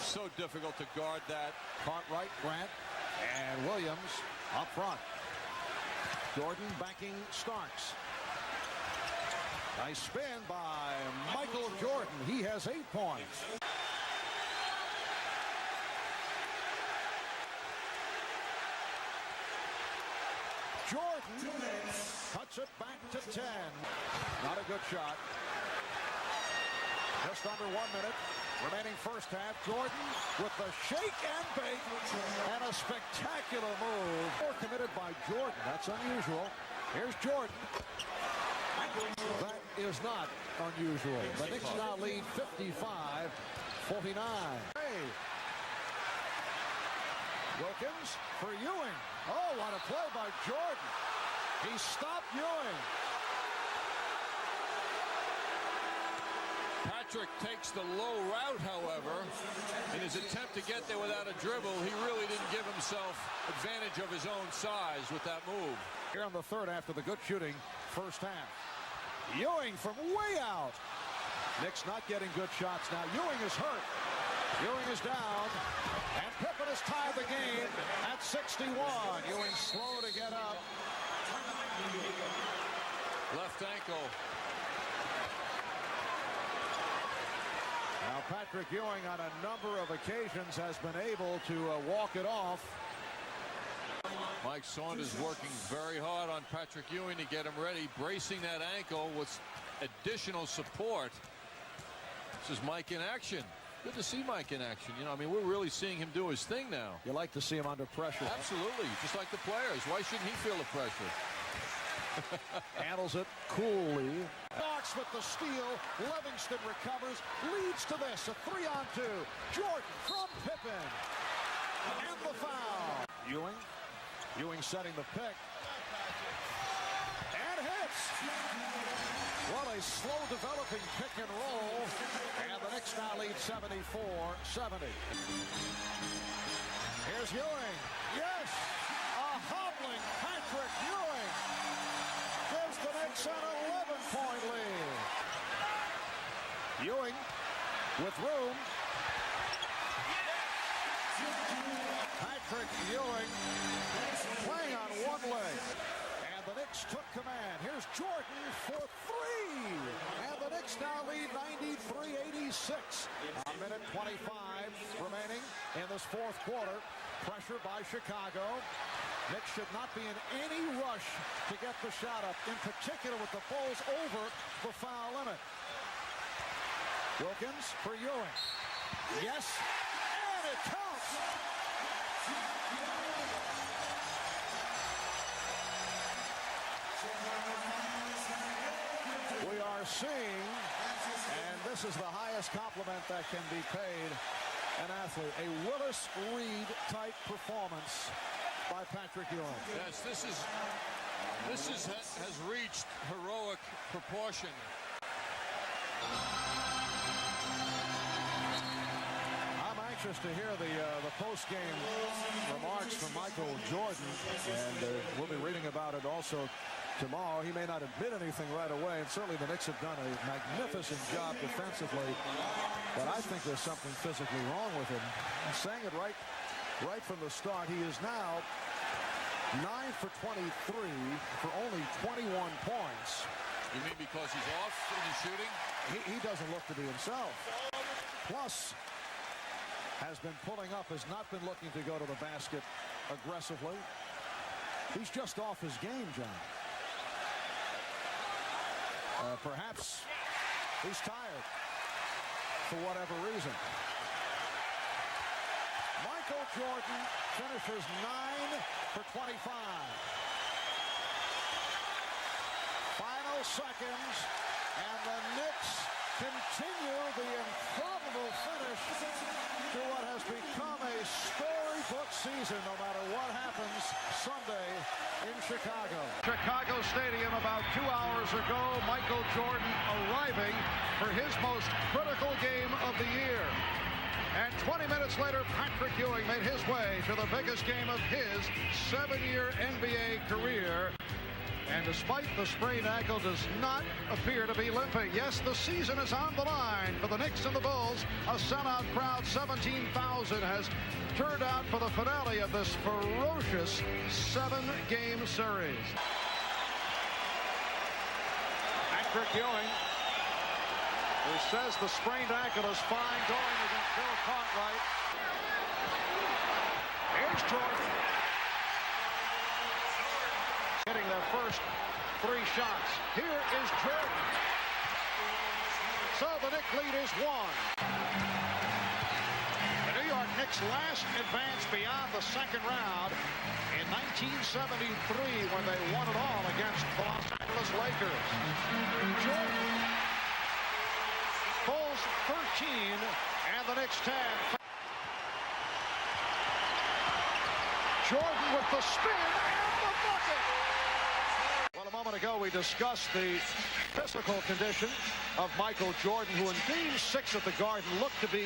So difficult to guard that. Cartwright, Grant, and Williams up front. Jordan backing Starks. Nice spin by Michael Jordan. He has 8 points. Jordan cuts it back to 10. Not a good shot. Just under 1 minute remaining first half. Jordan with the shake and bake and a spectacular move. More committed by Jordan. That's unusual. Here's Jordan. That is not unusual. The Knicks now lead 55-49. Hey. Wilkins for Ewing. Oh, what a play by Jordan. He stopped Ewing. Patrick takes the low route, however. In his attempt to get there without a dribble, he really didn't give himself advantage of his own size with that move. Here in the third after the good shooting first half. Ewing from way out. Knicks not getting good shots now. Ewing is hurt. Ewing is down. And Pippen has tied the game at 61. Ewing slow to get up. Left ankle. Now Patrick Ewing on a number of occasions has been able to walk it off. Mike Saunders working very hard on Patrick Ewing to get him ready, bracing that ankle with additional support. This is Mike in action. Good to see Mike in action. You know, I mean, we're really seeing him do his thing now. You like to see him under pressure. Absolutely, just like the players. Why shouldn't he feel the pressure? Handles it coolly. Knox with the steal. Livingston recovers. Leads to this. A 3-on-2. Jordan from Pippen. And the foul. Ewing. Ewing setting the pick. And hits. What a slow developing pick and roll. And the Knicks now lead 74-70. Here's Ewing. Yes. A hobbling Patrick Ewing gives the Knicks an 11-point lead. Ewing with room. Patrick Ewing playing on one leg. And the Knicks took command. Here's Jordan for three. And the Knicks now lead 93-86. A minute 25 remaining in this fourth quarter. Pressure by Chicago. Knicks should not be in any rush to get the shot up, in particular with the Bulls over the foul limit. Wilkins for Ewing. Yes, and it counts. We are seeing, and this is the highest compliment that can be paid an athlete, a Willis Reed type performance by Patrick Ewing. Yes, this has reached heroic proportion. I'm anxious to hear the post-game remarks from Michael Jordan, and we'll be reading about it also tomorrow. He may not admit anything right away, and certainly the Knicks have done a magnificent job defensively, but I think there's something physically wrong with him. I'm saying it right from the start. He is now 9 for 23 for only 21 points. You mean because he's off in his shooting? He doesn't look to be himself. Plus, has been pulling up, has not been looking to go to the basket aggressively. He's just off his game, John. Perhaps he's tired for whatever reason. Michael Jordan finishes 9 for 25. Final seconds, and the Knicks continue the improbable finish to what has become a storybook season, no matter what happens Sunday in Chicago. Chicago Stadium about 2 hours ago, Michael Jordan arriving for his most critical game of the year. And 20 minutes later, Patrick Ewing made his way to the biggest game of his 7-year NBA career. And despite the sprained ankle, does not appear to be limping. Yes, the season is on the line for the Knicks and the Bulls. A sellout crowd, 17,000, has turned out for the finale of this ferocious 7-game series. Patrick Ewing, who says the sprained ankle is fine, going against Bill Cartwright. Here's Jordan. Getting their first 3 shots. Here is Jordan. So the Knicks lead is 1. The New York Knicks last advanced beyond the second round in 1973 when they won it all against the Los Angeles Lakers. Jordan. Bulls 13 and the Knicks 10. Jordan with the spin and the bucket. Well, a moment ago. ago, we discussed the physical condition of Michael Jordan, who in Game 6 at the Garden looked to be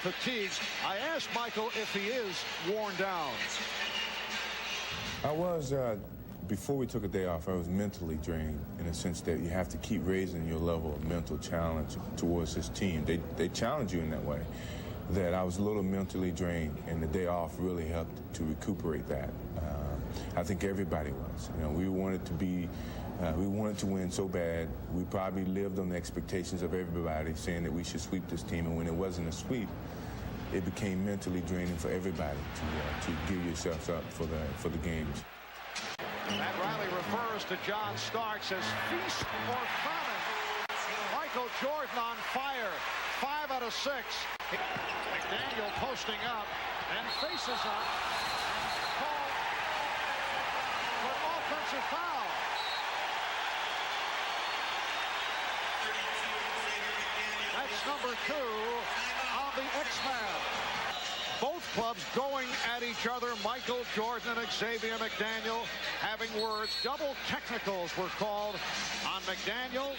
fatigued. I asked Michael if he is worn down. I was, before we took a day off, I was mentally drained in the sense that you have to keep raising your level of mental challenge towards this team. They challenge you in that way. That I was a little mentally drained, and the day off really helped to recuperate that. I think everybody was. You know, we wanted to win so bad. We probably lived on the expectations of everybody, saying that we should sweep this team, and when it wasn't a sweep, it became mentally draining for everybody to give yourselves up for the games. Matt Riley refers to John Starks as feast or famine. Michael Jordan on fire, 5 out of 6. McDaniel posting up and faces up. Called for an offensive foul. That's number 2 on the X-Man. Both clubs going at each other. Michael Jordan and Xavier McDaniel having words. Double technicals were called on McDaniel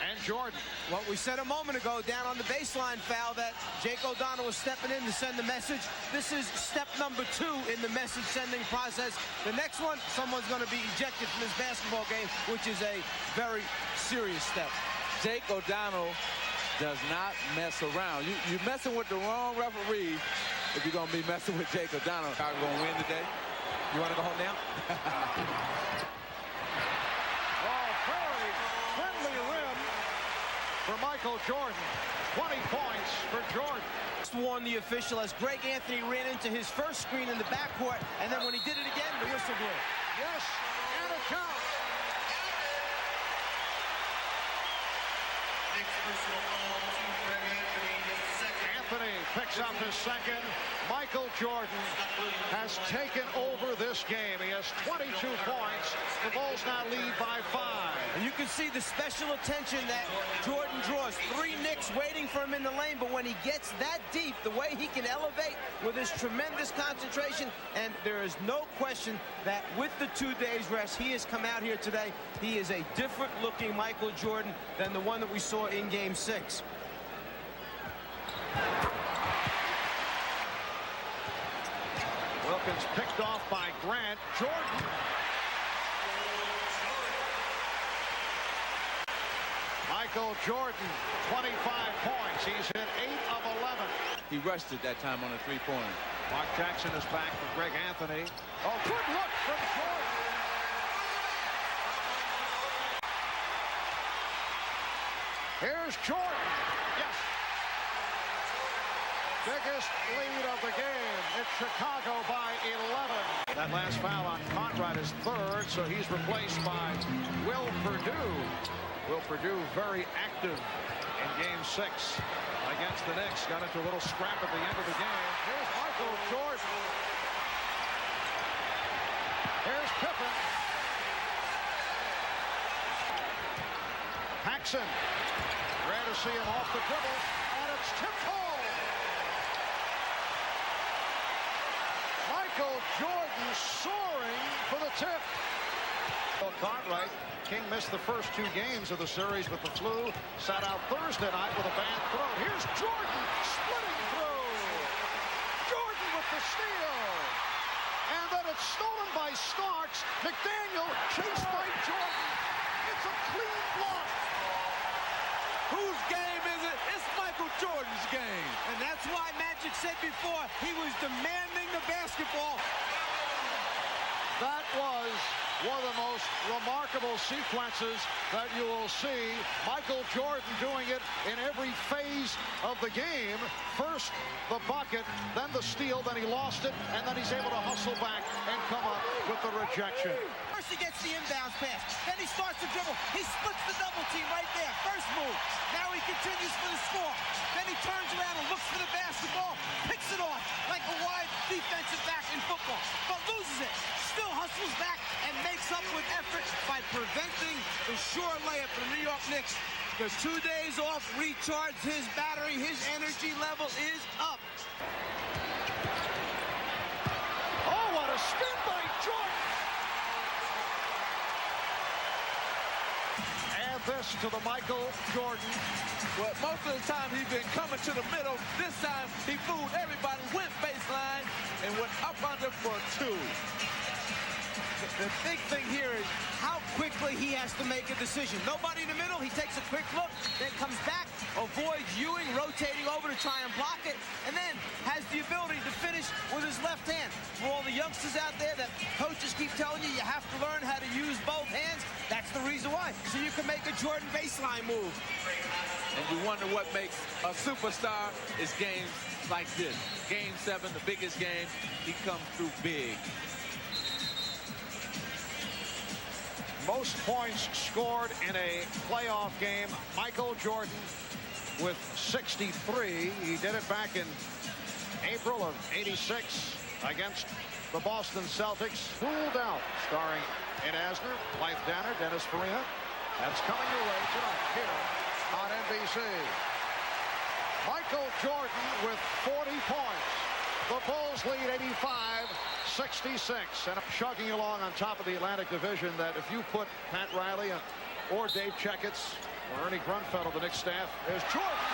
and Jordan. Well, we said a moment ago down on the baseline foul that Jake O'Donnell was stepping in to send the message. This is step number 2 in the message sending process. The next one, someone's going to be ejected from this basketball game, which is a very serious step. Jake O'Donnell does not mess around. You're messing with the wrong referee if you're going to be messing with Jake O'Donnell. Are we going to win today? You want to go home now? Oh, very friendly rim for Michael Jordan. 20 points for Jordan. Warned the official as Greg Anthony ran into his first screen in the backcourt, and then when he did it again, the whistle blew. Yes, and it counts. Anthony picks up his second. Michael Jordan has taken over this game. He has 22 points. The Bulls now lead by 5. And you can see the special attention that Jordan draws. 3 Knicks waiting for him in the lane, but when he gets that deep, the way he can elevate with his tremendous concentration, and there is no question that with the 2 days rest, he has come out here today. He is a different looking Michael Jordan than the one that we saw in Game 6. Wilkins picked off by Grant. Jordan. Michael Jordan, 25 points. He's hit 8 of 11. He rushed it that time on a 3-pointer. Mark Jackson is back for Greg Anthony. Oh, good look from Jordan. Here's Jordan. Yes. Biggest lead of the game. It's Chicago by 11. That last foul on Conrad is 3rd, so he's replaced by Will Perdue. Will Perdue very active in Game 6 against the Knicks. Got into a little scrap at the end of the game. Here's Michael Jordan. Here's Pippen. Paxson. Rare to see him off the dribble, and it's tipped home. Michael Jordan soaring for the tip. Cartwright. King missed the first 2 games of the series with the flu. Sat out Thursday night with a bad throat. Here's Jordan splitting through. Jordan with the steal. And then it's stolen by Starks. McDaniel chased by Jordan. It's a clean block. Whose game is it? It's Michael Jordan's game. And that's why Magic said before, he was demanding the basketball. That was one of the most remarkable sequences that you will see. Michael Jordan doing it in every phase of the game. First the bucket, then the steal, then he lost it, and then he's able to hustle back and come up with the rejection. First he gets the inbounds pass, then he starts to dribble. He splits the double team right there. First move. Now he continues for the score. Then he turns around and looks for the basketball, picks it off like a wide defensive back in football, but loses it. Still hustles back and makes up with effort by preventing the sure layup for the New York Knicks. The 2 days off recharged his battery. His energy level is up. Oh, what a spin by Jordan. Add this to the Michael Jordan. Well, most of the time he's been coming to the middle. This time he fooled everybody, went baseline, and went up under for 2. The big thing here is how quickly he has to make a decision. Nobody in the middle. He takes a quick look, then comes back, avoids Ewing, rotating over to try and block it, and then has the ability to finish with his left hand. For all the youngsters out there that coaches keep telling you have to learn how to use both hands, that's the reason why. So you can make a Jordan baseline move. And you wonder what makes a superstar is games like this. Game 7, the biggest game, he comes through big. Most points scored in a playoff game. Michael Jordan with 63. He did it back in April of '86 against the Boston Celtics. Ruled Out, starring Ed Asner, Blythe Danner, Dennis Farina. That's coming your way tonight here on NBC. Michael Jordan with 40 points. The Bulls lead 85-66. And chugging along on top of the Atlantic Division that if you put Pat Riley or Dave Checketts or Ernie Grunfeld of the Knicks staff, there's Jordan.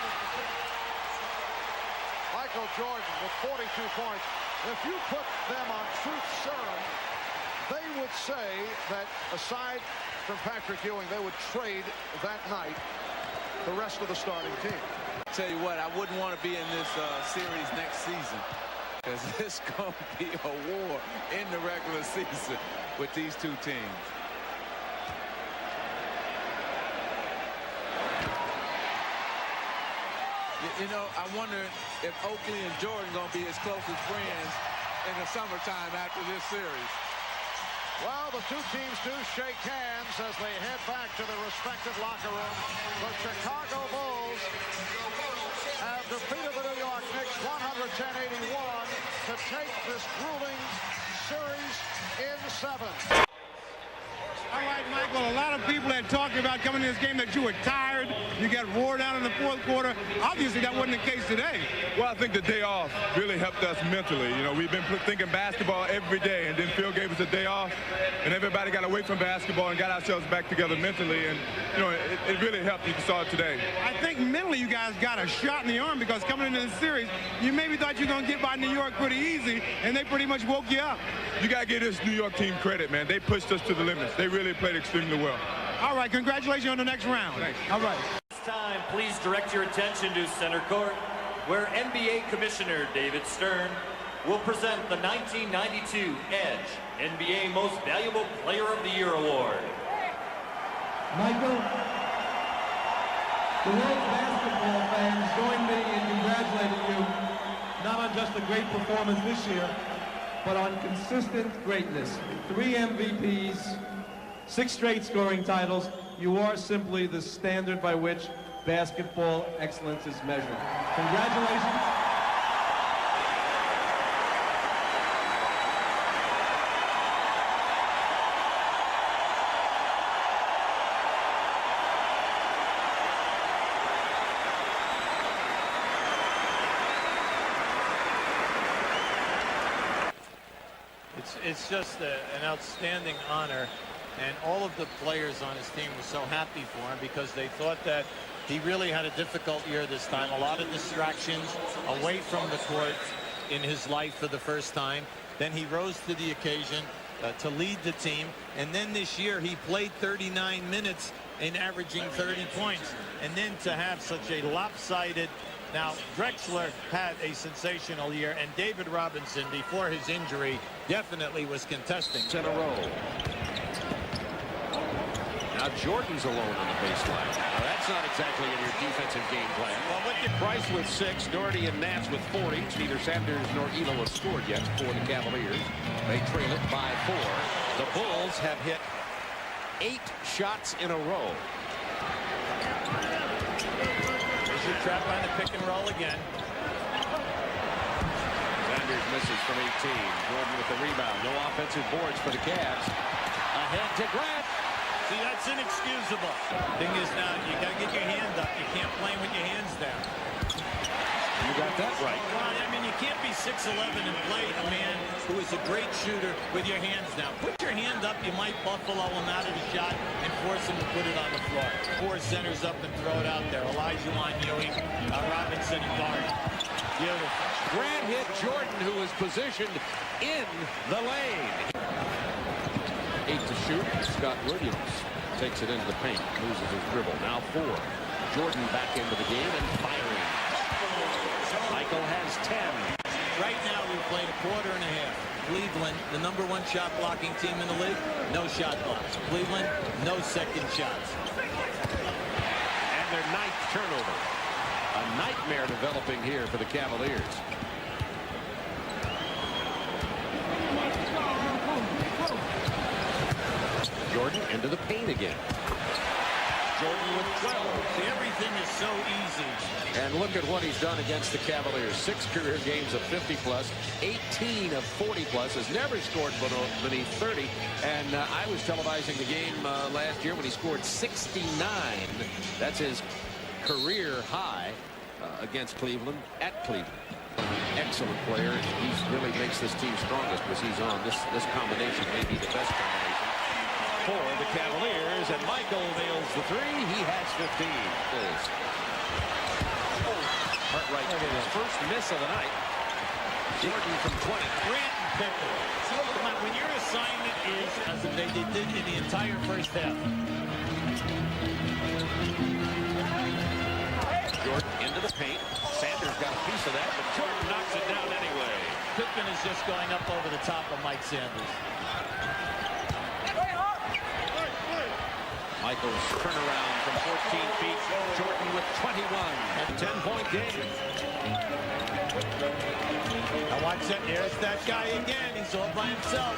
Michael Jordan with 42 points. If you put them on Truth Serum, they would say that aside from Patrick Ewing, they would trade that night the rest of the starting team. Tell you what, I wouldn't want to be in this series next season, because it's going to be a war in the regular season with these two teams. You know, I wonder if Oakley and Jordan going to be as close as friends in the summertime after this series. Well, the two teams do shake hands as they head back to their respective locker room. The Chicago Bulls have defeated the New York Knicks 110-81 to take this grueling series in 7. All right, Michael, a lot of people had talked about coming to this game that you were tired, you got wore down in the fourth quarter. Obviously, that wasn't the case today. Well, I think the day off really helped us mentally. You know, we've been thinking basketball every day, and then Phil gave us a day off, and everybody got away from basketball and got ourselves back together mentally, and, you know, it really helped. You saw it today. I think mentally you guys got a shot in the arm because coming into the series, you maybe thought you were going to get by New York pretty easy, and they pretty much woke you up. You got to give this New York team credit, man. They pushed us to the limits. They really played extremely well. All right, congratulations on the next round. Thanks. All right. This time, please direct your attention to center court, where NBA Commissioner David Stern will present the 1992 Edge NBA Most Valuable Player of the Year Award. Michael, the world of basketball fans join me in congratulating you, not on just a great performance this year, but on consistent greatness. 3 MVPs, 6 straight scoring titles. You are simply the standard by which basketball excellence is measured. Congratulations. It's just an outstanding honor, and all of the players on his team were so happy for him because they thought that he really had a difficult year this time. A lot of distractions away from the court in his life for the first time. Then he rose to the occasion to lead the team, and then this year he played 39 minutes and averaging 30 points, and then to have such a lopsided. Now, Drexler had a sensational year, and David Robinson, before his injury, definitely was contesting. In a row. Now Jordan's alone on the baseline. Now that's not exactly in your defensive game plan. Well, look at Price with 6, Doherty and Nance with 40. Neither Sanders nor Elo have scored yet for the Cavaliers. They trail it by 4. The Bulls have hit 8 shots in a row. There's your trap on the pick and roll again. Sanders misses from 18. Jordan with the rebound. No offensive boards for the Cavs. Ahead to Grant. See, that's inexcusable. Thing is now, you got to get your hand up. You can't play with your hands down. You got that right. Well, I mean, you can't be 6'11" and play a man who is a great shooter with your hands down. Put your hand up, you might buffalo him out of the shot and force him to put it on the floor. 4 centers up and throw it out there. Olajuwon, Ewing, Robinson, and Garden. Beautiful. Grant hit Jordan, who was positioned in the lane. 8 to shoot. Scott Williams takes it into the paint, loses his dribble. Now 4. Jordan back into the game and firing. Michael has 10. Right now we've played a quarter and a half. Cleveland, the #1 shot blocking team in the league, no shot blocks. Cleveland, no second shots. And their 9th turnover. A nightmare developing here for the Cavaliers. Jordan into the paint again. Jordan with 12. See, everything is so easy. And look at what he's done against the Cavaliers. 6 career games of 50-plus, 18 of 40-plus, has never scored beneath 30. And I was televising the game last year when he scored 69. That's his career high against Cleveland at Cleveland. Excellent player. He really makes this team strongest because he's on. This combination may be the best combination for the Cavaliers, and Michael nails the 3. He has 15. Cartwright his first miss of the night. Jordan from 20. Grant and Pippen. So, when your assignment is, as they did in the entire first half. Jordan into the paint. Sanders got a piece of that, but Jordan knocks it down anyway. Pippen is just going up over the top of Mike Sanders. Michael's turnaround from 14 feet. Jordan with 21. A 10-point game. Now watch that. There's that guy again. He's all by himself.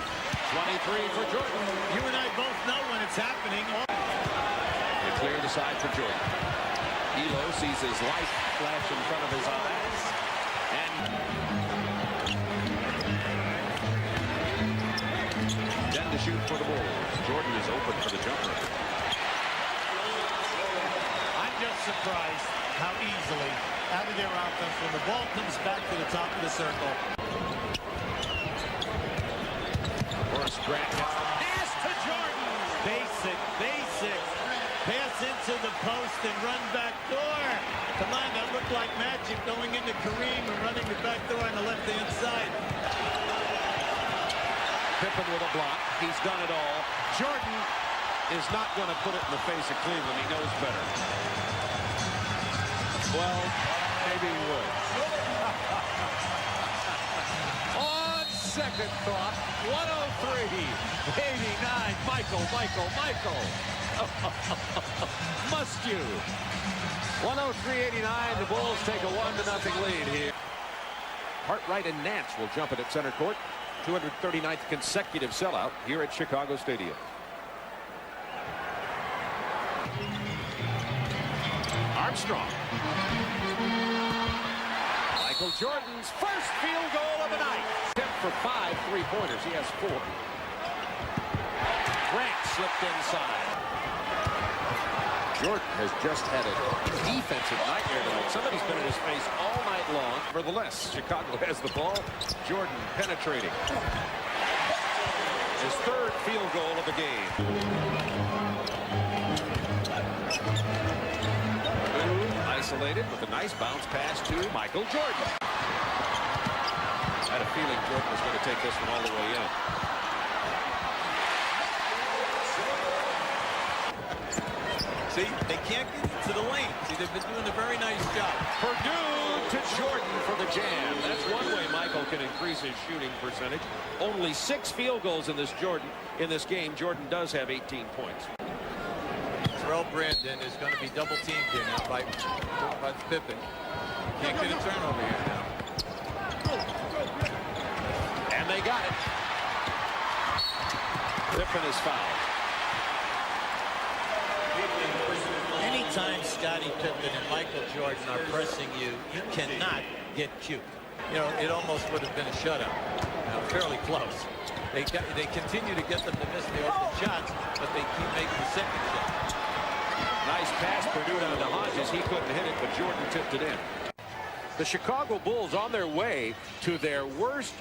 23 for Jordan. You and I both know when it's happening. They clear the side for Jordan. Elo sees his life flash in front of his eyes. And then to shoot for the Bulls. Jordan is open for the jumper. Just surprised how easily out of their offense when the ball comes back to the top of the circle. Horace Grant gets the pass to Jordan. Basic. Pass into the post and run back door. Come on, that looked like magic going into Kareem and running the back door on the left-hand side. Pippen with a block. He's done it all. Jordan is not going to put it in the face of Cleveland. He knows better. Well, maybe he would. On second thought, 103-89. Michael. Must you? 103-89. The Bulls take a 1-0 lead here. Cartwright and Nance will jump it at center court. 239th consecutive sellout here at Chicago Stadium. Armstrong. Michael Jordan's first field goal of the night. 10 for 5 3-pointers. He has 4. Grant slipped inside. Jordan has just had a defensive nightmare tonight. Somebody's been in his face all night long. Nevertheless, Chicago has the ball. Jordan penetrating. His 3rd field goal of the game. Isolated with a nice bounce pass to Michael Jordan. I had a feeling Jordan was going to take this one all the way in. See, they can't get into the lane. See, they've been doing a very nice job. Purdue to Jordan for the jam. That's one way Michael can increase his shooting percentage. Only 6 field goals in this game. Jordan does have 18 points. Terrell Brandon is going to be double teamed here now by Pippen. Can't get a turnover here now. And they got it. Pippen is fouled. Anytime Scottie Pippen and Michael Jordan are pressing you, you cannot get cute. You know, it almost would have been a shutout. Fairly close. They continue to get them to miss the open shots, but they keep making the second shot. Nice pass, Purdue down to Hodges. He couldn't hit it, but Jordan tipped it in. The Chicago Bulls on their way to their worst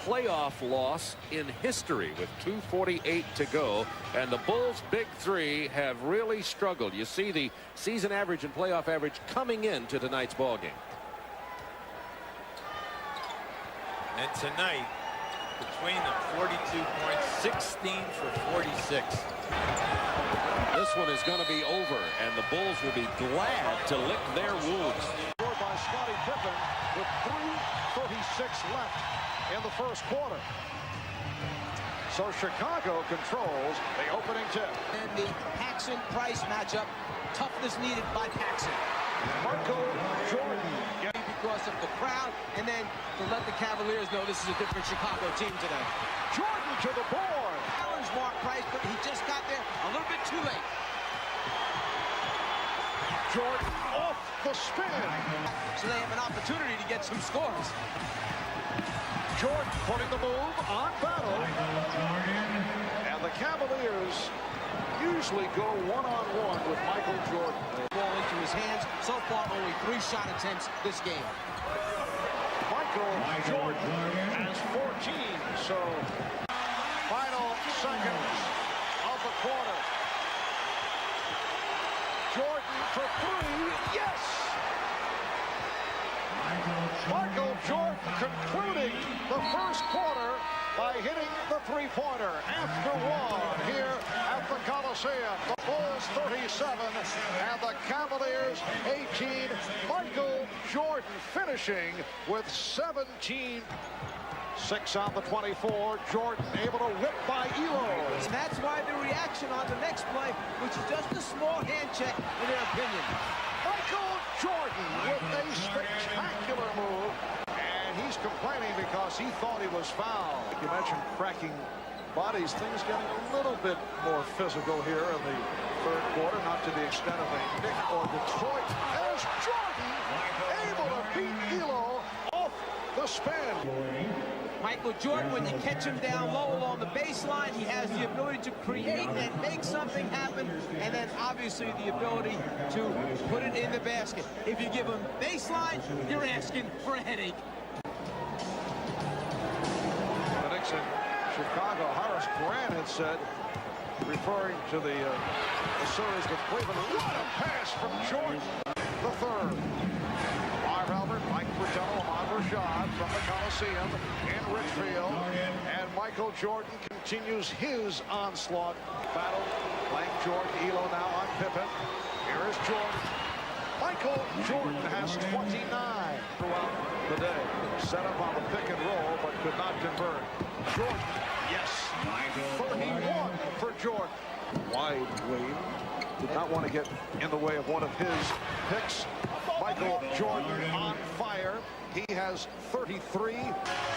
playoff loss in history with 2:48 to go, and the Bulls' big three have really struggled. You see the season average and playoff average coming into tonight's ball game. And tonight, between them, 42 points, 16 for 46. This one is going to be over, and the Bulls will be glad to lick their wounds. Scored by Scottie Pippen with 3:36 left in the first quarter. So Chicago controls the opening tip. And the Paxson-Price matchup, toughness needed by Paxson. Michael Jordan. Because of the crowd, and then to let the Cavaliers know this is a different Chicago team today. Jordan to the board. Challenge Mark Price, but he just got there a little bit too late. Jordan off the spin. So they have an opportunity to get some scores. Jordan putting the move on Battle. And the Cavaliers usually go one-on-one with Michael Jordan. Ball into his hands. So far, only 3 shot attempts this game. Michael Jordan has 14. So final seconds of the quarter. Jordan for 3. Yes! Michael Jordan concluding the first quarter by hitting the three-pointer after one here at the Coliseum. The Bulls 37 and the Cavaliers 18. Michael Jordan finishing with 17. 6 on the 24. Jordan able to whip by Elo. And that's why the reaction on the next play, which is just a small hand check in their opinion. Michael Jordan with a spectacular move. And he's complaining because he thought he was fouled. You mentioned cracking bodies. Things getting a little bit more physical here in the third quarter. Not to the extent of a Knick or Detroit. There's Jordan able to beat Elo off the spin. Michael Jordan, when you catch him down low along the baseline, he has the ability to create and make something happen, and then obviously the ability to put it in the basket. If you give him baseline, you're asking for a headache. The Knicks in Chicago, Horace Grant had said, referring to the series with Cleveland, what a pass from Jordan, the third. Marv Albert, Mike Fratello, Ahmad Rashad from the Coliseum in Richfield. And Michael Jordan continues his onslaught battle. Playing Jordan, Elo now on Pippen. Here is Jordan. Michael Jordan has 29 throughout the day. Set up on the pick and roll, but could not convert. Jordan, yes, 31 for Jordan. Wide wave. Did not want to get in the way of one of his picks. Michael Jordan on fire. He has 33,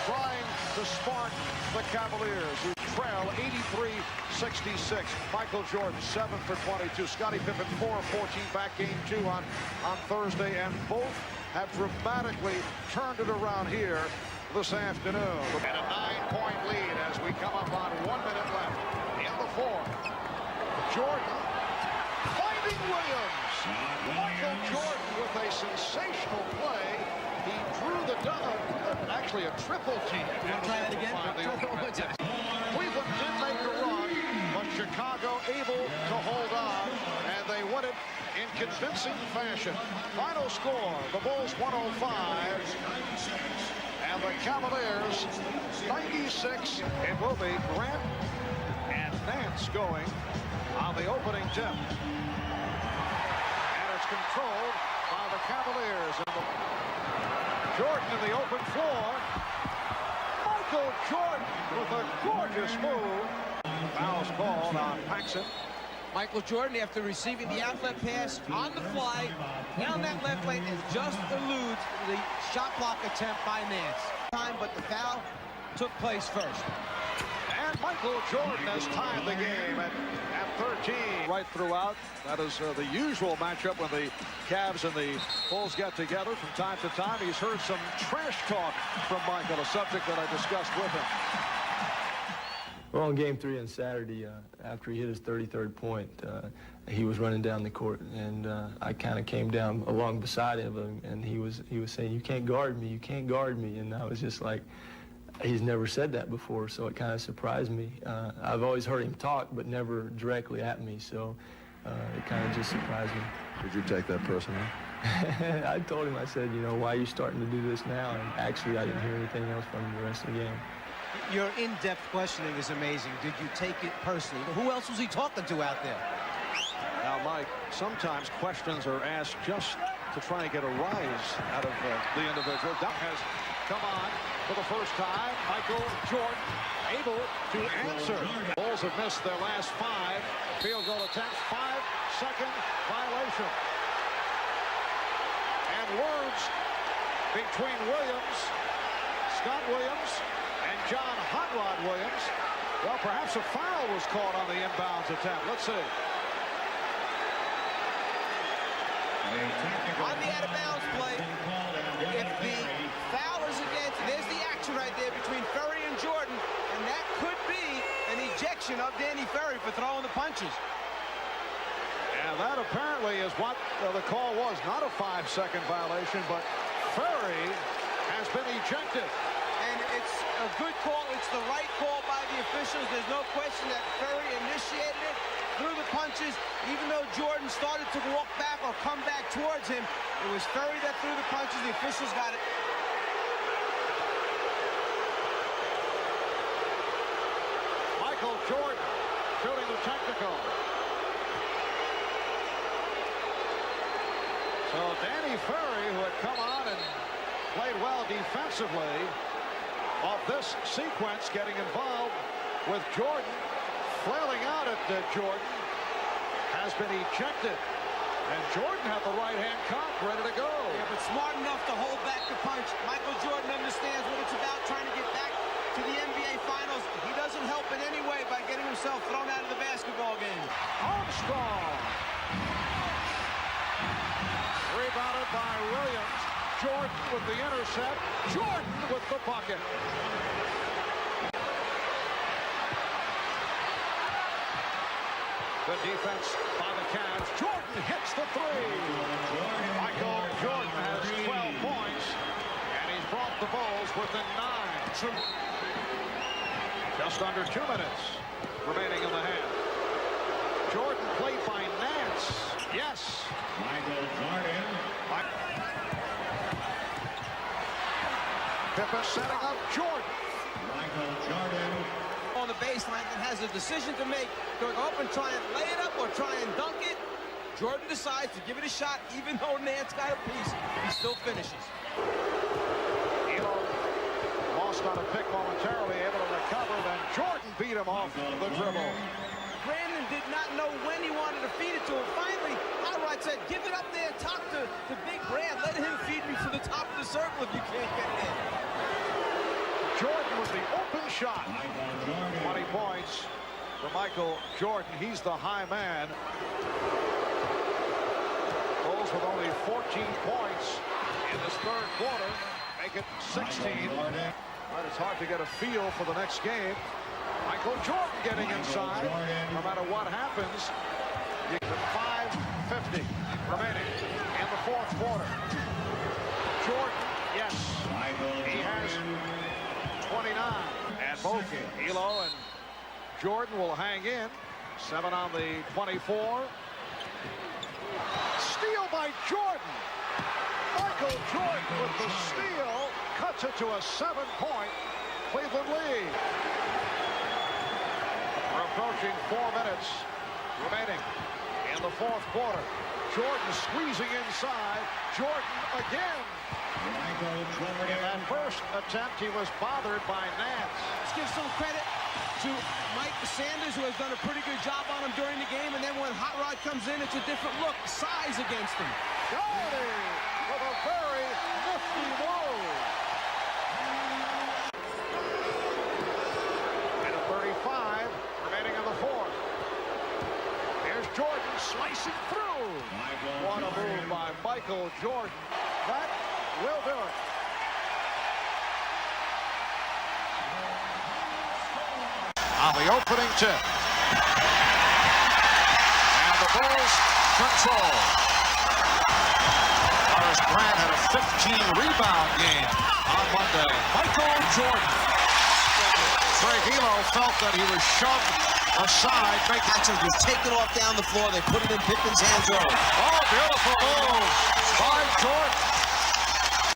trying to spark the Cavaliers, who trail 83-66. Michael Jordan, 7 for 22. Scottie Pippen, 4 of 14, back game 2 on Thursday, and both have dramatically turned it around here this afternoon. And a 9-point lead as we come up on 1 minute left in the fourth. Jordan finding Williams. Michael Jordan with a sensational play. He drew the actually a triple team. Try that again. Cleveland did make a run, but Chicago able to hold on, and they win it in convincing fashion. Final score, the Bulls 105, and the Cavaliers 96. It will be Grant and Nance going on the opening tip. And it's controlled by the Cavaliers. Jordan in the open floor. Michael Jordan with a gorgeous move. Foul's called on Paxson. Michael Jordan, after receiving the outlet pass on the fly, down that left lane, and just eludes the shot block attempt by Nance. But the foul took place first. And Michael Jordan has tied the game at 13. Right throughout. That is the usual matchup when the Cavs and the Bulls get together from time to time. He's heard some trash talk from Michael, a subject that I discussed with him. Well, on Game 3 on Saturday, after he hit his 33rd point, he was running down the court, and I kind of came down along beside him, and he was saying, "You can't guard me, you can't guard me," and I was just like, he's never said that before, so it kind of surprised me. I've always heard him talk, but never directly at me, so it kind of just surprised me. Did you take that personally? I told him, I said, you know, why are you starting to do this now? And actually, I didn't hear anything else from him the rest of the game. Your in-depth questioning is amazing. Did you take it personally? Who else was he talking to out there? Now, Mike, sometimes questions are asked just to try and get a rise out of the individual. Duck has come on for the first time. Michael Jordan able to answer. Bulls have missed their last 5 field goal attempts. 5-second violation. And words between Williams, Scott Williams, and John Hot Rod Williams. Well, perhaps a foul was called on the inbounds attempt. Let's see. On the out-of-bounds play, if the foul is against, there's the action right there between Ferry and Jordan, and that could be an ejection of Danny Ferry for throwing the punches. And that apparently is what the call was. Not a 5-second violation, but Ferry has been ejected. And it's a good call. It's the right call by the officials. There's no question that Ferry initiated it, threw the punches. Even though Jordan started to walk back or come back towards him, it was Ferry that threw the punches. The officials got it. Michael Jordan shooting the technical. So Danny Ferry, who had come on and played well defensively, off this sequence, getting involved with Jordan, flailing out at Jordan, has been ejected. And Jordan had the right hand cocked, ready to go. Yeah, but smart enough to hold back the punch. Michael Jordan understands what it's about, trying to get back to the NBA Finals. He doesn't help in any way by getting himself thrown out of the basketball game. Armstrong. Rebounded by Williams. Jordan with the intercept. Jordan with the bucket. Good defense by the Cavs. Jordan hits the 3. Michael Jordan has 12 points, and he's brought the Bulls within 9. Just under 2 minutes remaining in the half. Jordan played by Nance. Yes. Michael Jordan. Pippen setting up Jordan. Michael Jordan on the baseline and has a decision to make. Do I go up and try and lay it up or try and dunk it? Jordan decides to give it a shot, even though Nance got a piece. He still finishes. Elo lost on a pick momentarily, able to recover. Then Jordan beat him off the dribble. Brandon did not know when he wanted to feed it to him. Finally, Hot Rod said, give it up there, top to Big Brand. Let him feed me to the top of the circle if you can't get it in. Jordan with the open shot. 20 points for Michael Jordan. He's the high man. Bulls with only 14 points in this third quarter. Make it 16. But it's hard to get a feel for the next game. Michael Jordan getting inside. No matter what happens, you get 5:50 remaining in the fourth quarter. Jordan, yes, he has 29. And both Elo and Jordan will hang in. 7 on the 24. Steal by Jordan. Michael Jordan with the steal cuts it to a 7-point Cleveland lead. We're approaching 4 minutes remaining in the fourth quarter. Jordan squeezing inside. Jordan again. In that first attempt, he was bothered by Nance. Let's give some credit to Mike Sanders, who has done a pretty good job on him during the game. And then when Hot Rod comes in, it's a different look. Size against him. Doherty with a very nifty move. And a 35 remaining in the fourth. Here's Jordan slicing through. What a move by Michael Jordan. That will do it. the opening tip. And the Bulls control. Horace Grant had a 15-rebound game on Monday. Michael Jordan. Greg Elo felt that he was shoved aside. Action was taken off down the floor. They put it in Pippen's hands early. Oh, beautiful move by Jordan.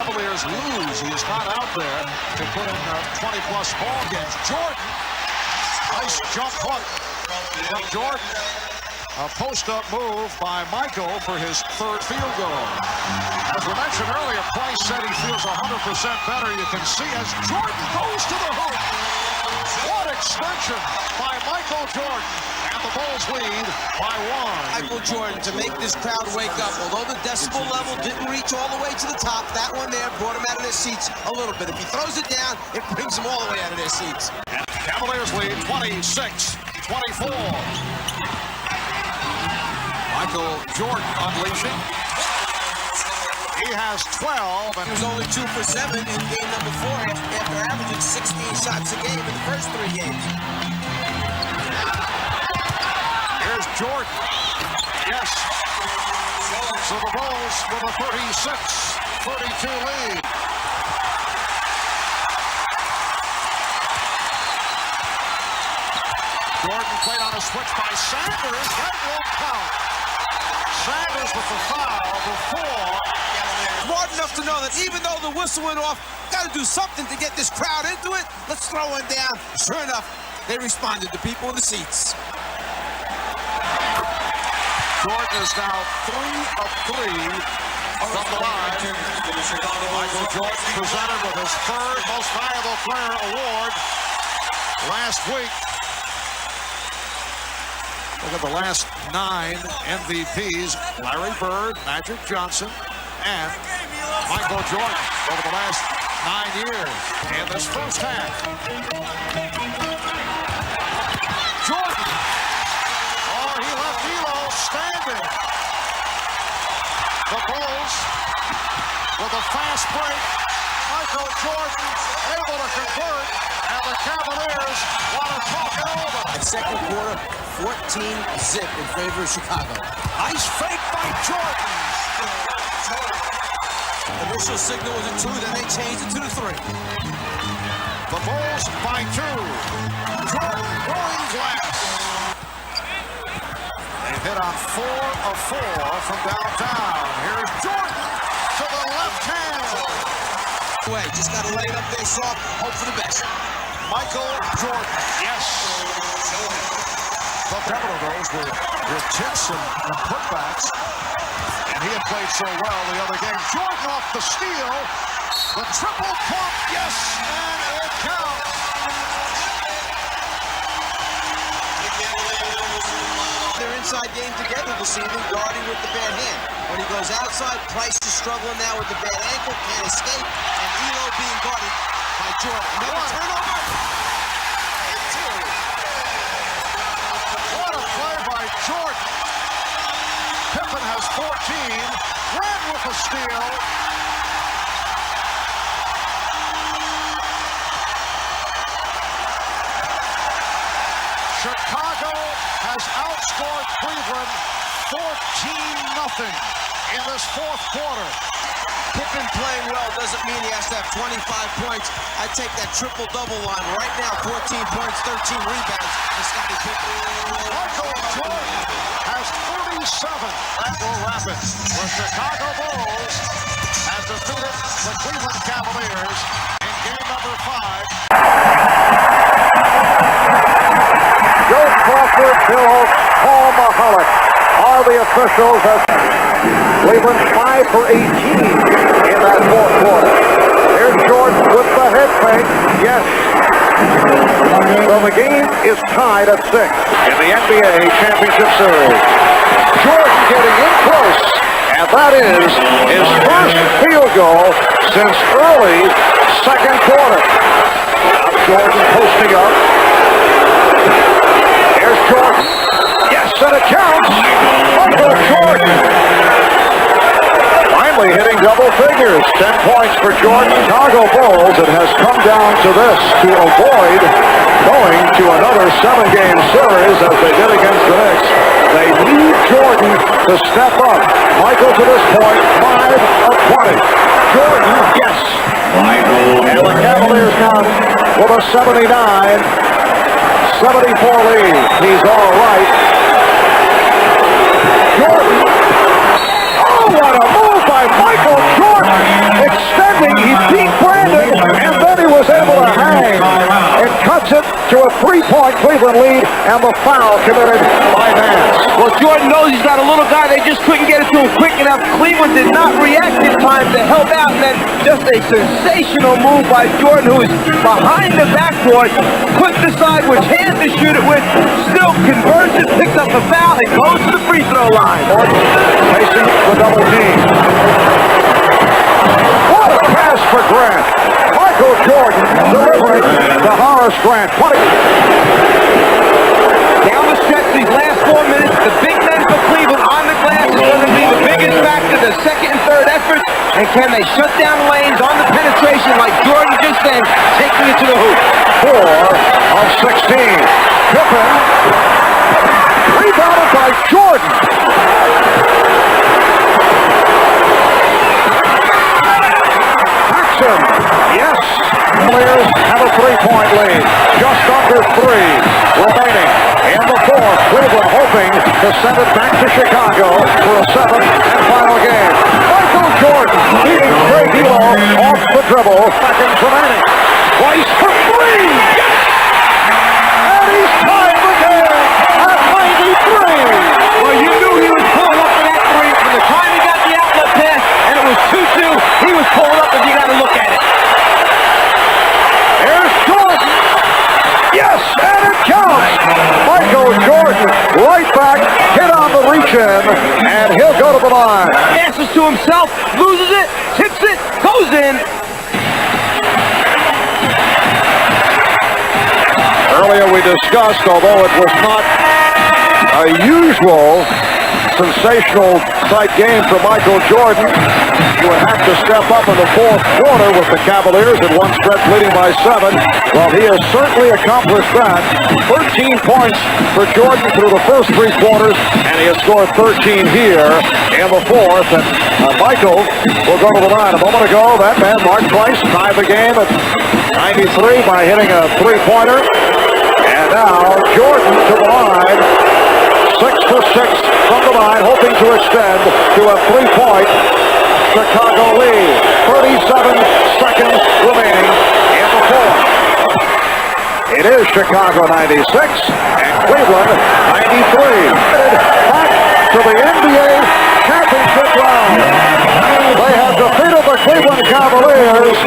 Cavaliers lose. He is not out there to put in 20-plus ball games. Jordan, nice jump hook from Jordan. A post-up move by Michael for his third field goal. As we mentioned earlier, Price said he feels 100% better. You can see as Jordan goes to the hoop. What extension by Michael Jordan. And the Bulls lead by 1. Michael Jordan to make this crowd wake up. Although the decibel level didn't reach all the way to the top, that one there brought them out of their seats a little bit. If he throws it down, it brings them all the way out of their seats. And Cavaliers lead 26-24. Michael Jordan unleashing. He has 12. And he was only 2 for 7 in game number 4 after averaging 16 shots a game in the first 3 games. Here's Jordan. Yes. So the Bulls with a 36-32 lead. Jordan played on a switch by Sanders. That won't count. Sanders with the foul before. Smart enough to know that even though the whistle went off, got to do something to get this crowd into it. Let's throw one down. Sure enough, they responded to people in the seats. Jordan is now 3 of 3 from the line. Michael Jordan presented with his third Most Valuable Player award last week. Look at the last 9 MVPs: Larry Bird, Magic Johnson, and Michael Jordan over the last 9 years. In this first half, Jordan. Oh, he left Elo standing. The Bulls with a fast break. Michael Jordan able to convert, and the Cavaliers want to talk it over. Second quarter, 14-zip in favor of Chicago. Nice fake by Jordan. Initial signal was a 2, then they changed it to the 3. The Bulls by 2. Jordan going glass. They hit on 4 of 4 from downtown. Here's Jordan to the left hand. Just got to lay it up there soft, hope for the best. Michael Jordan, yes. The several of those were tips and putbacks. And he had played so well the other game. Jordan off the steal. The triple pump, yes, and it counts. Their inside game together this evening, guarding with the bad hand. When he goes outside, Price is struggling now with the bad ankle, can't escape, and Elo being guarded by Jordan. Another turnover. What a play by Jordan. Pippen has 14. Grant with a steal. Chicago has outscored Cleveland 14-0 in this fourth quarter. Pippen playing well doesn't mean he has to have 25 points. I take that triple-double line right now. 14 points, 13 rebounds for Scottie Pippen. Michael Jordan has 37 at Grand Rapids. The Chicago Bulls have defeated the Cleveland Cavaliers in game number 5. Joe Crawford, Bill Holtz, Paul Mahalik are the officials as Cleveland 5 for 18 in that fourth quarter. Here's Jordan with the head fake. Yes. So the game is tied at 6 in the NBA Championship Series. Jordan getting in close, and that is his first field goal since early second quarter. Now Jordan posting up. Here's Jordan. Yes, and it counts. Michael Jordan finally hitting double figures. 10 points for Jordan. Chicago Bulls. It has come down to this to avoid going to another 7-game series as they did against the Knicks. They need Jordan to step up. Michael to this point, 5 of 20. Jordan, yes. And the Cavaliers now with a 79-74 lead. He's all right. Jordan. Oh, what a move by Michael Jordan. Extending, he beat Brandon, and then he was able to hang. It cuts it to a 3-point Cleveland lead, and the foul committed by Nance. Well, Jordan knows he's got a little guy. They just couldn't get it to him quick enough. Cleveland did not react in time to help out, and then just a sensational move by Jordan, who is behind the backboard, couldn't decide which hand to shoot it with, still converts it, picks up the foul, and goes to the free throw line. Facing the double team. What a pass for Grant. Michael Jordan delivering to Horace Grant. Down the stretch these last 4 minutes, the big men for Cleveland on the glass is going to be the biggest factor, the second and third efforts. And can they shut down lanes on the penetration like Jordan just said, taking it to the hoop? 4 of 16. Pippen. Rebounded by Jordan. Paxson. Yes. Cavaliers have a 3-point lead. Just under 3 remaining. In the fourth, Cleveland hoping to send it back to Chicago for a 7th and final game. Michael Jordan beating Craig Elo off the dribble. Seconds remaining. Twice for 3. And he's tied the game at 93. Well, you knew he was pulling up for that 3 from the time he got the outlet pass, and it was 2-2. He was pulling up, and you got to look at it. Here's Jordan. Yes, and it counts. Michael Jordan right back, hit on the reach-in, and he'll go to the line. Passes to himself, loses it, tips it, goes in. Earlier we discussed, although it was not a usual sensational type game for Michael Jordan, he would have to step up in the fourth quarter with the Cavaliers at one stretch leading by 7. Well, he has certainly accomplished that. 13 points for Jordan through the first 3 quarters, and he has scored 13 here in the fourth. And Michael will go to the line. A moment ago, that man, Mark Price, tied the game at 93 by hitting a 3-pointer. And now Jordan to the line. 6 for 6 from the line, hoping to extend to a 3-point Chicago lead. 37 seconds remaining in the fourth. It is Chicago 96 and Cleveland 93. Back to the NBA championship round. They have defeated the Cleveland Cavaliers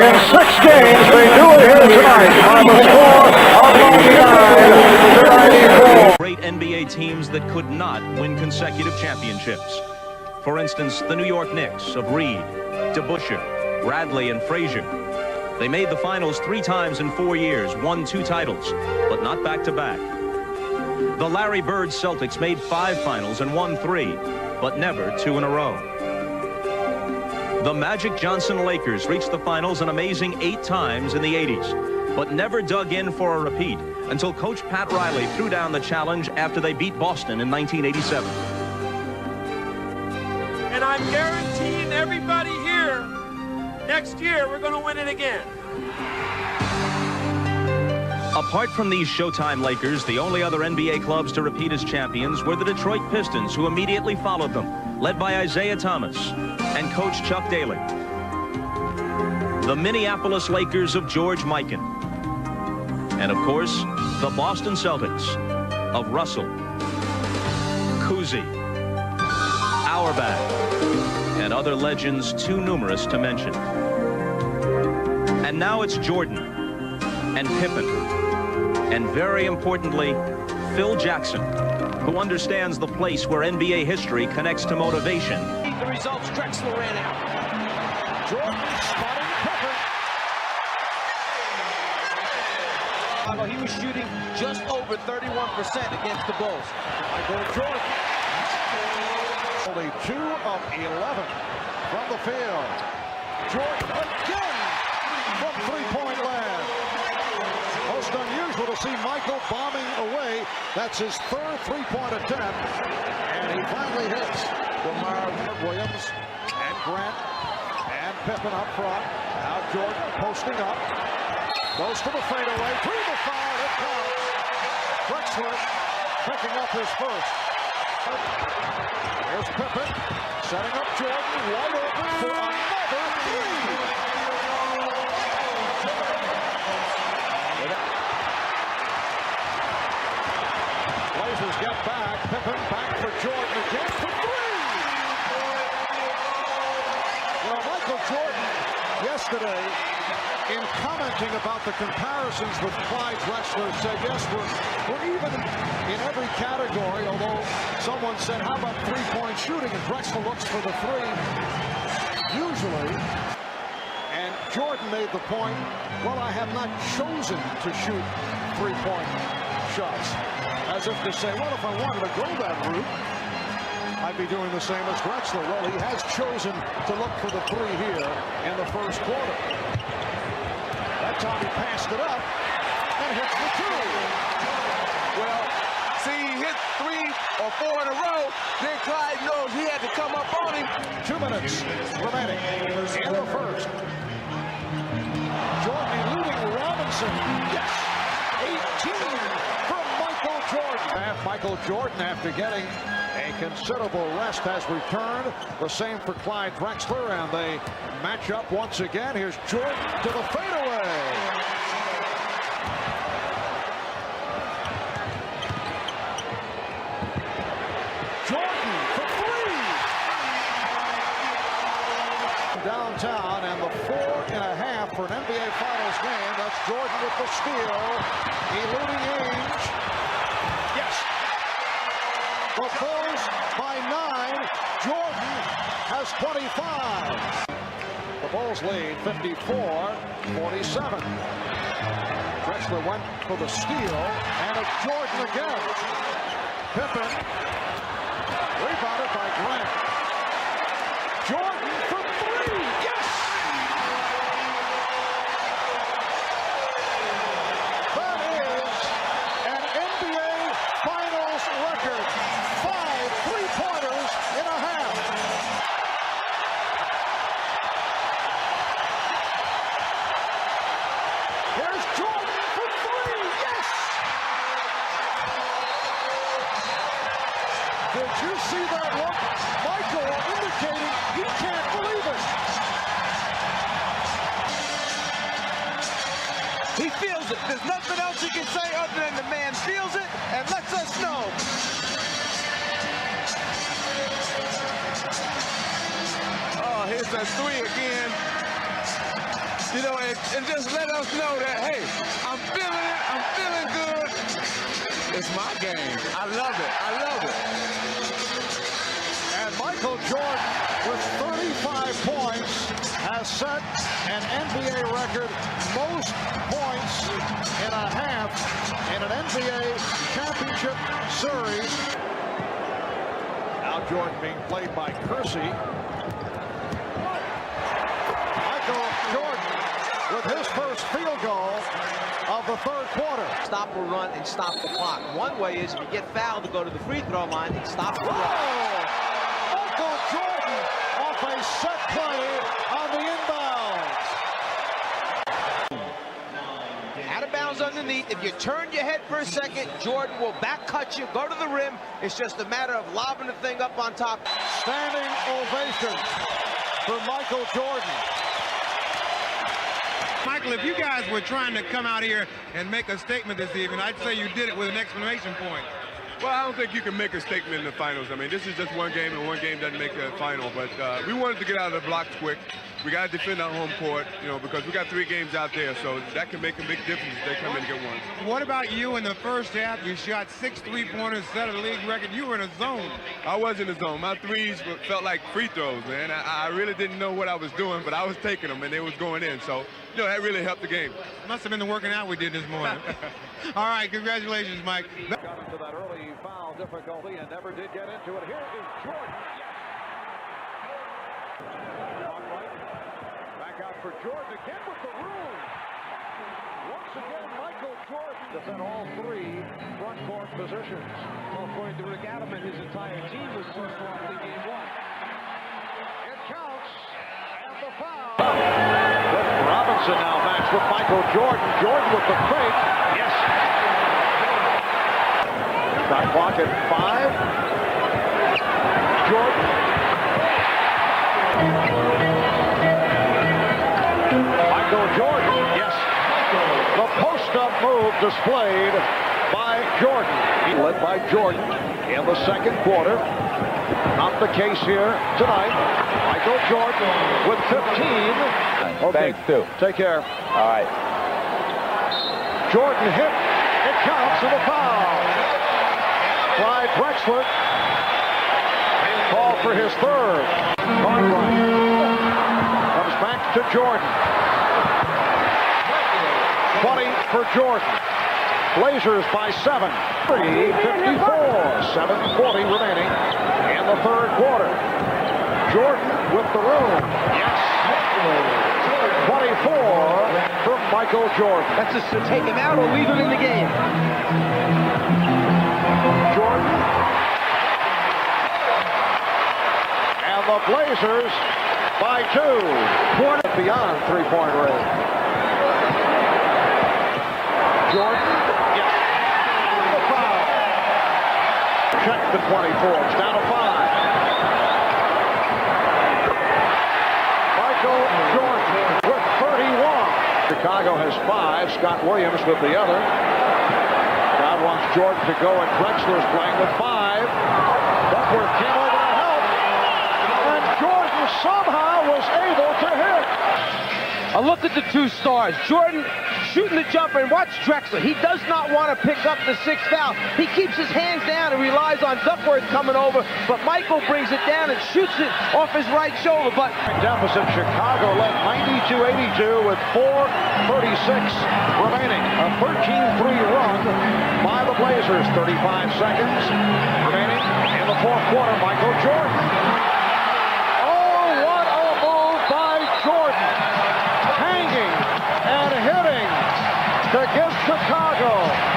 in 6 games. They do it here tonight by the score of 99-94. Great NBA teams that could not win consecutive championships. For instance, the New York Knicks of Reed, DeBusschere, Bradley, and Frazier. They made the finals 3 times in 4 years, won 2 titles, but not back-to-back. The Larry Bird Celtics made 5 finals and won 3, but never 2 in a row. The Magic Johnson Lakers reached the finals an amazing 8 times in the 80s, but never dug in for a repeat until Coach Pat Riley threw down the challenge after they beat Boston in 1987. And I'm guaranteeing everybody here, next year we're going to win it again. Apart from these Showtime Lakers, the only other NBA clubs to repeat as champions were the Detroit Pistons, who immediately followed them, led by Isaiah Thomas and coach Chuck Daly. The Minneapolis Lakers of George Mikan. And of course, the Boston Celtics of Russell, Cousy, Auerbach, and other legends too numerous to mention. And now it's Jordan and Pippen, and very importantly, Phil Jackson, who understands the place where NBA history connects to motivation. The results, Drexler ran out. Jordan spotting Pippen. He was shooting just over 31% against the Bulls. Michael Jordan. Only 2 of 11 from the field. Jordan again from three-point land. Most unusual to see Michael bombing away. That's his third three-point attempt. And he finally hits. Lamar Williams and Grant and Pippen up front. Now Jordan posting up. Goes to the fadeaway. Through the foul. It counts. Drexler picking up his first. Here's Pippen setting up Jordan. Wide open for another three. Blazers get back. Pippen back for Jordan again for three. Well, Michael Jordan yesterday, in commenting about the comparisons with Clyde Drexler, said, yes, we're even in every category, although someone said, how about three-point shooting? And Drexler looks for the three, usually. And Jordan made the point, well, I have not chosen to shoot three-point shots. As if to say, well, if I wanted to go that route, I'd be doing the same as Drexler. Well, he has chosen to look for the three here in the first quarter. That time he passed it up and hits the two. Well, see, he hit 3 or 4 in a row. Then Clyde knows he had to come up on him. 2 minutes remaining in the first. Jordan eluding Robinson. Yes! 18 from Michael Jordan. Michael Jordan, after getting a considerable rest, has returned. The same for Clyde Drexler, and they match up once again. Here's Jordan to the fadeaway. Jordan for three. Downtown, and the 4.5 for an NBA Finals game. That's Jordan with the steal. Eluding Ainge. Yes. The Bulls by 9. Jordan has 25. The Bulls lead 54-47. Drexler went for the steal, and it's Jordan again. Pippen rebounded by Grant. Jordan for three. Yes! That is an NBA Finals record. 5 three-pointers in a half. Here's Jordan for three. Yes! Did you see that look? Michael indicating he can't believe it. He feels it. There's nothing else he can say other than the man feels it and lets us know. Oh, here's that three again. You know, and just let us know that, hey, I'm feeling it. I'm feeling good. It's my game. I love it. I love it. And Michael Jordan, with 35 points, has set an NBA record most points in a half in an NBA championship series. Now Jordan being played by Kersey. Michael Jordan with his first field goal of the third quarter. Stop or run and stop the clock. One way is if you get fouled to go to the free throw line and stop the run. Michael Jordan off a set play on the inbounds. Out of bounds underneath. If you turn your head for a second, Jordan will back cut you, go to the rim. It's just a matter of lobbing the thing up on top. Standing ovation for Michael Jordan. Michael, if you guys were trying to come out here and make a statement this evening, I'd say you did it with an exclamation point. Well, I don't think you can make a statement in the finals. I mean, this is just one game, and one game doesn't make a final. But we wanted to get out of the blocks quick. We got to defend our home court, you know, because we got 3 games out there, so that can make a big difference if they come in and get one. What about you in the first half? You shot 6 three-pointers, set a league record. You were in a zone. I was in the zone. My threes felt like free throws, man. I really didn't know what I was doing, but I was taking them, and they was going in. So, you know, that really helped the game. Must have been the working out we did this morning. All right, congratulations, Mike. Got into that early foul difficulty and never did get into it. Here is Jordan. Back out for Jordan again with the room. Once again, Michael Jordan defend all three front court positions. Well, according to Rick Adelman, his entire team was too soft in game one. It counts, and the foul. Cliff Robinson now matched with Michael Jordan. Jordan with the fake. Yes. Shot clock at 5. Jordan. Michael Jordan. Yes. The post-up move displayed by Jordan. He led by Jordan in the second quarter. Not the case here tonight. Michael Jordan with 15. Okay, Thanks, too. Take care. All right. Jordan hit. It counts for the foul. Clyde Drexler called for his third. Cartwright comes back to Jordan. 20 for Jordan. Blazers by 7. 3:54. 7:40 remaining in the third quarter. Jordan with the room. Yes. 24 from Michael Jordan. That's just to take him out or leave him in the game. Jordan. And the Blazers by 2. Quarter beyond three-point range. Jordan. Yes. The foul. Check the 24. It's down to 5. Michael Jordan with 31. Chicago has 5. Scott Williams with the other. God wants Jordan to go, and Drexler's playing with 5. Duckworth came over to help. And Jordan somehow was able to hit. A look at the two stars. Jordan shooting the jumper, and watch Drexler. He does not want to pick up the 6th foul. He keeps his hands down and relies on Duckworth coming over, but Michael brings it down and shoots it off his right shoulder. But deficit, Chicago led 92-82 with 4:36 remaining. A 13-3 run by the Blazers. 35 seconds remaining in the fourth quarter. Michael Jordan. Oh, what a move by Jordan. Hanging and hitting to give Chicago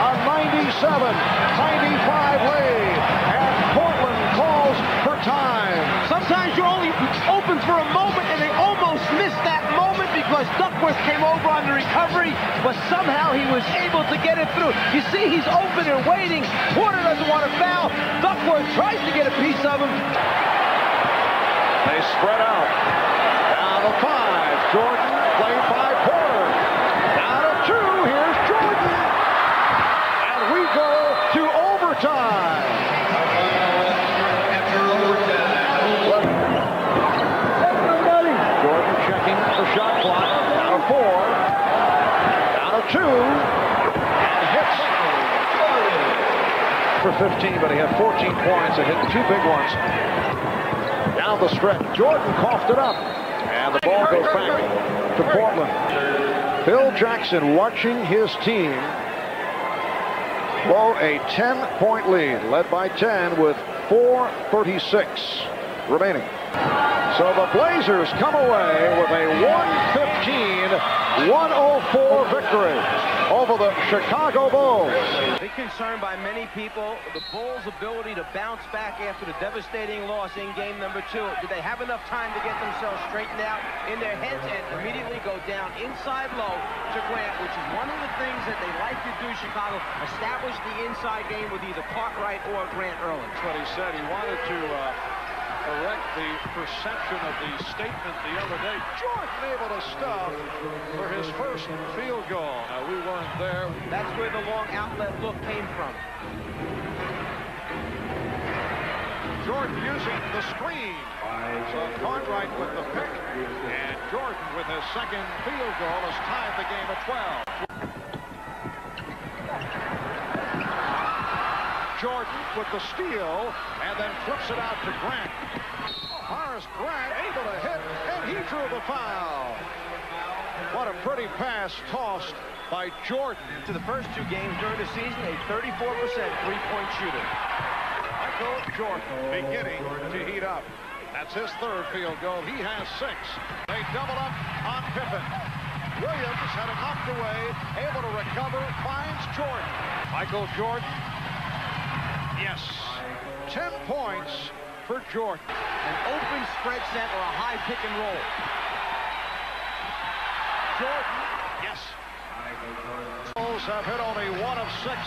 a 97-95 lead. And Portland calls for time. sometimes you're only open for a moment, and they almost missed that moment because Duckworth came over on the recovery, but somehow he was able to get it through. You see, he's open and waiting. Porter doesn't want to foul. Duckworth tries to get a piece of him. They spread out. Down to 5. Jordan played by Porter. Down to 2. Here's Jordan. And we go to overtime. Jordan checking the shot clock. Down to 4. Down to 2. And hits for 15, but he had 14 points and hit 2 big ones. Down the stretch, Jordan coughed it up, and the ball goes back to Portland. Phil Jackson watching his team blow a 10-point lead, led by 10 with 4:36 remaining. So the Blazers come away with a 115-104 victory over the Chicago Bulls. Big concern by many people, the Bulls' ability to bounce back after the devastating loss in game number 2. Did they have enough time to get themselves straightened out in their heads and immediately go down inside low to Grant, which is one of the things that they like to do, Chicago, establish the inside game with either Cartwright or Grant Erling. That's what he said. He wanted to correct the perception of the statement the other day. Jordan able to stop for his first field goal. Now, we weren't there. That's where the long outlet look came from. Jordan using the screen. So Cartwright with the pick, and Jordan with his second field goal has tied the game at 12. Jordan with the steal, and then flips it out to Grant. Horace Grant able to hit, and he drew the foul. What a pretty pass tossed by Jordan. To the first 2 games during the season, a 34% three-point shooter. Michael Jordan beginning to heat up. That's his third field goal. He has 6. They double up on Pippen. Williams had it knocked away, able to recover, finds Jordan. Michael Jordan. Yes. 10 points for Jordan. An open spread set or a high pick and roll. Jordan. Yes. Bulls have hit only 1 of 6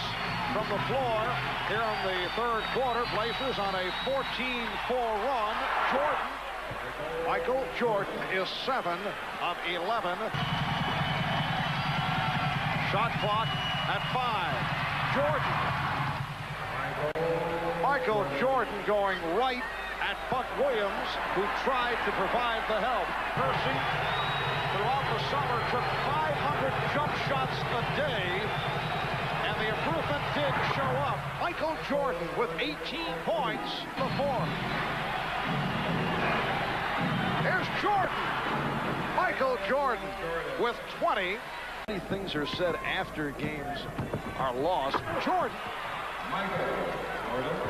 from the floor here in the third quarter. Blazers on a 14-4 run. Jordan. Michael Jordan is 7 of 11. Shot clock at 5. Jordan. Michael Jordan going right at Buck Williams, who tried to provide the help. Percy, throughout the summer, took 500 jump shots a day, and the improvement did show up. Michael Jordan with 18 points before. Here's Jordan. Michael Jordan with 20. Many things are said after games are lost. Jordan.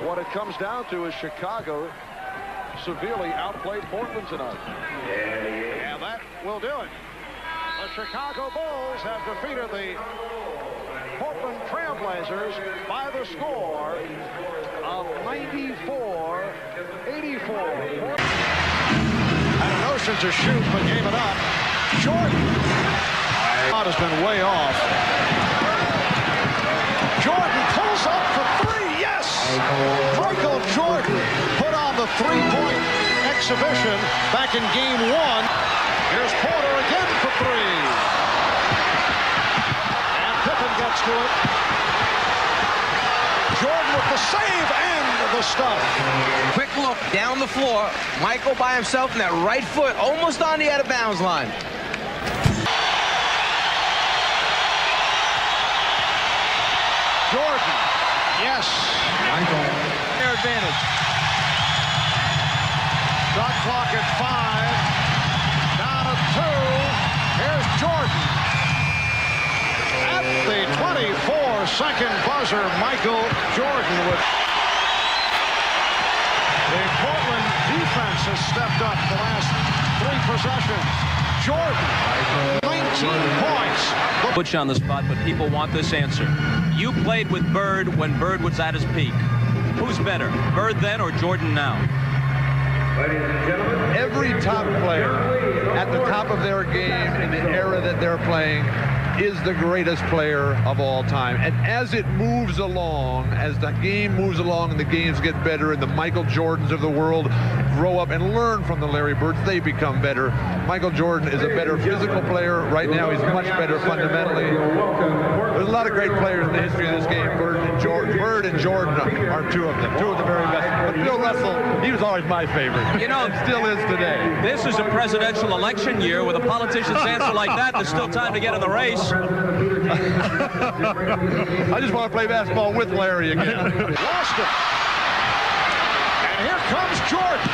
What it comes down to is Chicago severely outplayed Portland tonight. And that will do it. The Chicago Bulls have defeated the Portland Trailblazers by the score of 94-84. Had a notion to shoot, but gave it up. Jordan. Shot has been way off. Jordan pulls up for 3. Yes! Michael Jordan put on the 3-point exhibition back in game 1. Here's Porter again for 3. And Pippen gets to it. Jordan with the save and the stuff. Quick look down the floor. Michael by himself in that right foot, almost on the out-of-bounds line. Jordan. Yes. Michael. Their advantage. Shot clock at 5. Down at 2. Here's Jordan. At the 24-second buzzer, Michael Jordan with... The Portland defense has stepped up the last 3 possessions. Jordan, 19 points. Put you on the spot, but people want this answer. You played with Bird when Bird was at his peak. Who's better, Bird then or Jordan now? Every top player at the top of their game in the era that they're playing is the greatest player of all time. And as it moves along, as the game moves along and the games get better and the Michael Jordans of the world grow up and learn from the Larry Birds, they become better. Michael Jordan is a better physical player. Right now he's much better fundamentally. There's a lot of great players in the history of this game. Bird and Jordan are 2 of them, 2 of the very best. But Bill Russell, he was always my favorite. You know, and still is today. This is a presidential election year with a politician's answer like that. There's still time to get in the race. I just want to play basketball with Larry again. Lost it. And here comes Jordan.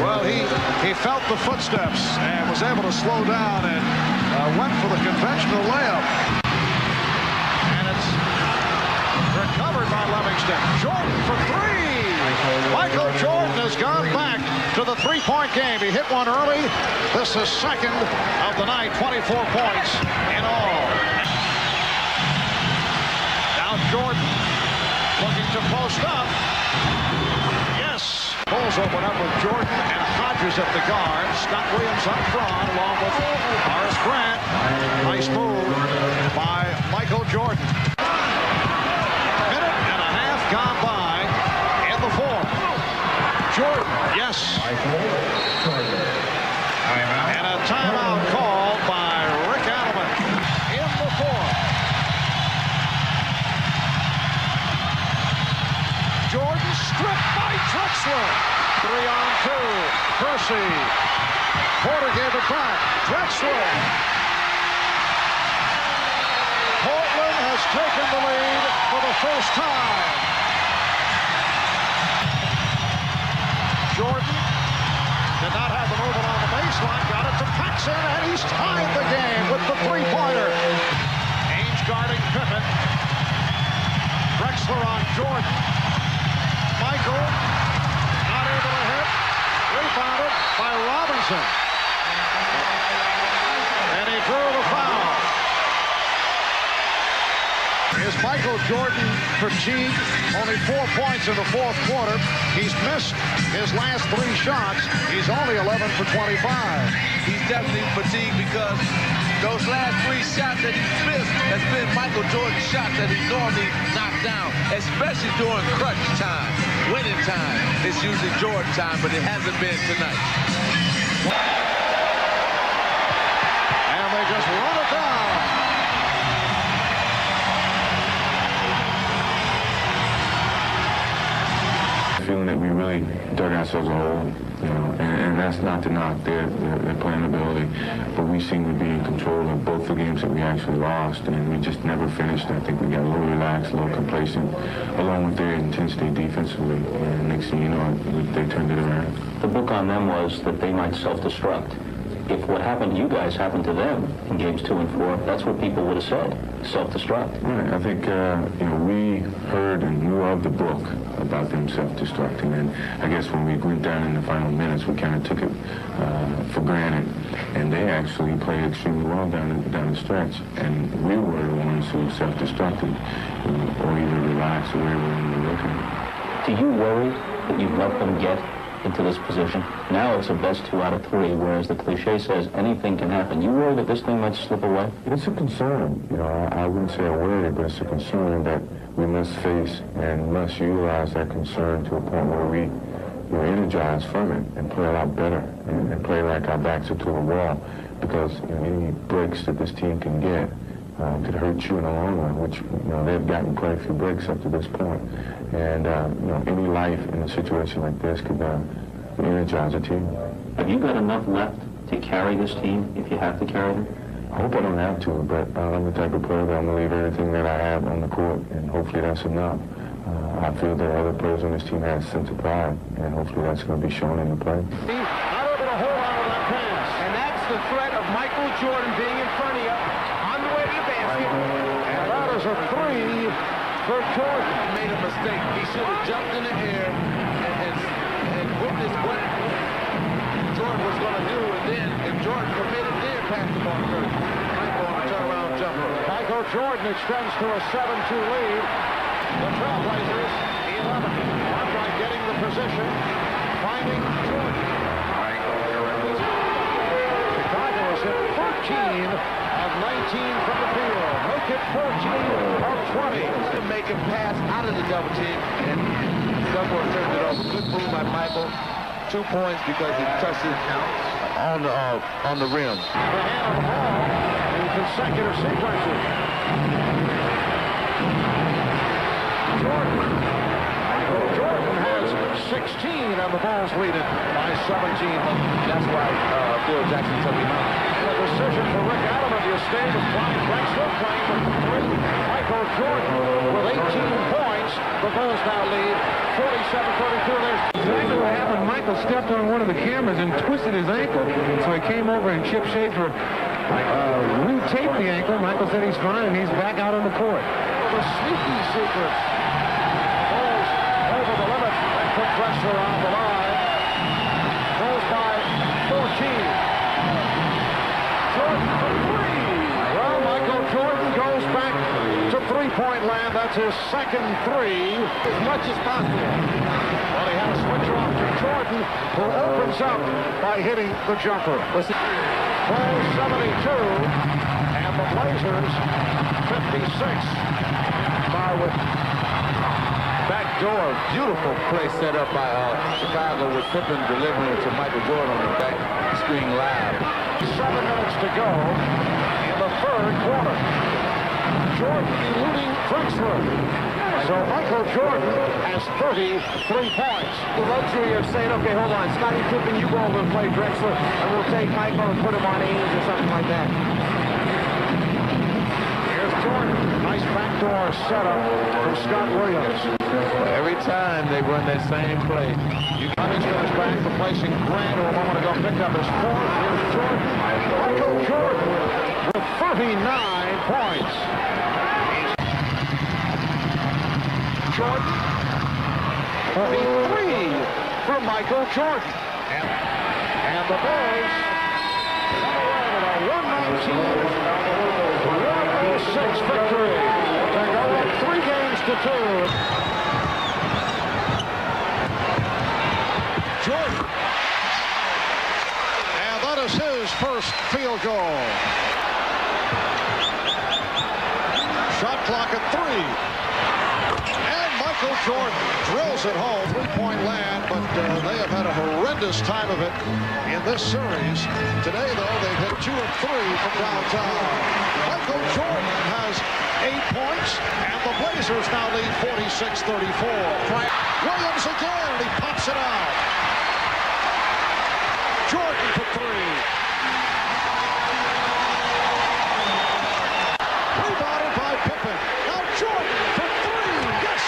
Well, he felt the footsteps and was able to slow down and went for the conventional layup. And it's recovered by Livingston. Jordan for 3. Michael Jordan has gone back to the 3-point game. He hit one early. This is second of the night, 24 points in all. Now Jordan looking to post up. Yes. Bulls open up with Jordan and Hodges at the guard. Scott Williams up front along with Horace Grant. Nice move by Michael Jordan. Minute and a half gone by in the fourth. Jordan, yes. And a timeout called by Rick Adelman in the fourth. Jordan stripped by Drexler. 3-on-2. Percy. Porter gave it back. Drexler. Portland has taken the lead for the first time. Jordan did not have the movement on the baseline. Got it to Paxson, and he's tied the game with the 3-pointer. Ainge guarding Pippen. Drexler on Jordan. Michael Wilson. And he drew the foul. Is Michael Jordan fatigued? Only 4 points in the fourth quarter. He's missed his last 3 shots. He's only 11 for 25. He's definitely fatigued because those last 3 shots that he's missed has been Michael Jordan shots that he normally knocks down, especially during crunch time, winning time. It's usually Jordan time, but it hasn't been tonight. And they just run it down. Feeling that we really dug ourselves a hole, you know, and that's not to knock their playing ability, but we seem to be in control of both the games that we actually lost, and we just never finished. I think we got a little relaxed, a little complacent, along with their intensity defensively, and next thing you know, they turned it around. The book on them was that they might self-destruct. If what happened to you guys happened to them in games 2 and 4, that's what people would have said, self-destruct. Right. I think, you know, we heard and knew of the book about them self-destructing, and I guess when we went down in the final minutes, we kind of took it for granted, and they actually played extremely well down the stretch, and we were the ones who self-destructed, or either relaxed or whatever we were looking at. Do you worry that you've let them get into this position? Now it's a best 2 out of 3, whereas the cliche says anything can happen. You worry that this thing might slip away? It's a concern. You know, I wouldn't say a worry, but it's a concern that we must face and must utilize that concern to a point where we're energized from it and play a lot better and play like our backs are to the wall, because you know, any breaks that this team can get could hurt you in the long run, which, you know, they've gotten quite a few breaks up to this point. And, you know, any life in a situation like this could energize a team. Have you got enough left to carry this team if you have to carry them? I hope I don't have to, but I'm the type of player that I'm going to leave everything that I have on the court, and hopefully that's enough. I feel that other players on this team have a sense of pride, and hopefully that's going to be shown in the play. Not able to hold on to that pass. And that's the threat of Michael Jordan being in front of you on the way to the basket. And that is a 3 for Jordan. He made a mistake. He should have jumped in the air and witnessed what Jordan was going to do, and then if Jordan committed, then pass the ball first. Michael on a turnaround jumper. Michael Jordan extends to a 7-2 lead. The Trailblazers, 11. Cartwright getting the position, finding Jordan. Chicago is at 13 of 19 from the field. Make it 14 of 20. To make him pass out of the double team, and someone turned it over. Good move by Michael. 2 points because he touched it on the rim. The hand on the ball in consecutive sequences. Jordan has 16 and the Bulls lead it by 17. That's why Phil Jackson took him out. The decision for Rick Adelman to stay with Brian Drexler playing with 3. Michael Jordan with 18 points. The Bulls now lead 47-32. There's exactly what happened. Michael stepped on one of the cameras and twisted his ankle. So he came over and Chip Schaefer re-taped the ankle. Michael said he's fine and he's back out on the court. The sneaky secret. Bulls over the limit and put Drexler on the line. Bulls by 14. Jordan for 3. Well, Michael Jordan goes back to three-point land. That's his second 3 as much as possible. Well, he had a switch off to Jordan, who opens up by hitting the jumper. Bulls 72 and the Blazers 56. With backdoor, beautiful play set up by Chicago with Pippen delivering it to Michael Jordan on the back screen live. 7 minutes to go in the third quarter. Jordan eluding Drexler. So Michael Jordan has 33 points. The luxury of saying, okay, hold on, Scottie Pippen, you go over and play Drexler, and we'll take Michael and put him on Ames or something like that. Jordan, nice backdoor setup from Scott Williams. Every time they run that same play. Cummings goes back, replacing Grant, who a moment ago picked up his 4th. Here's Jordan. Michael Jordan with 39 points. Jordan, 33 for Michael Jordan. And the Bulls come away with a 119-106 victory to go up 3 games to 2. Jordan. And that is his first field goal. Shot clock at 3. And Michael Jordan drills it home. 3-point land, but they have had a horrendous time of it in this series. Today, though, they've hit 2 of 3 from downtown. Michael Jordan has 8 points, and the Blazers now lead 46-34. Williams again, and he pops it out. Jordan for 3. Rebounded by Pippen. Now Jordan for 3. Yes!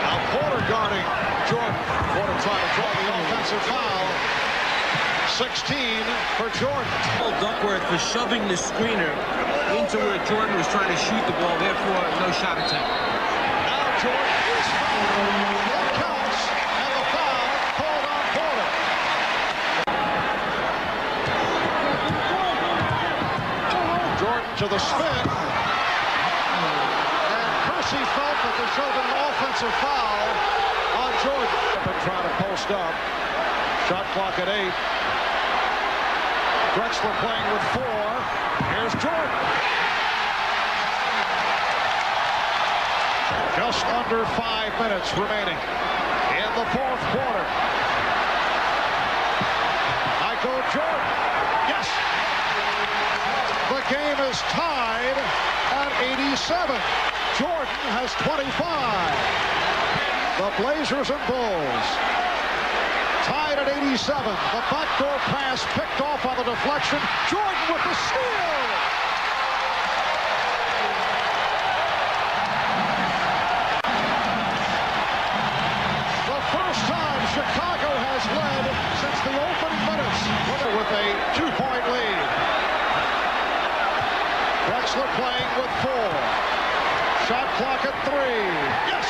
Now Porter guarding Jordan. Porter trying to draw the offensive foul. 16 for Jordan. Duckworth for shoving the screener into where Jordan was trying to shoot the ball, therefore no shot attempt. Now Jordan is fouled. That counts, and the foul called on Porter. Jordan to the spin. And Percy felt that there should have been an offensive foul on Jordan. Trying to post up. Shot clock at 8. Drexler playing with 4. Here's Jordan. Just under 5 minutes remaining in the 4th quarter. Michael Jordan. Yes. The game is tied at 87. Jordan has 25. The Blazers and Bulls tied at 87. The backdoor pass picked off on the deflection. Jordan with the steal. The first time Chicago has led since the opening minutes with a 2-point lead. Drexler playing with 4. Shot clock at 3. Yes!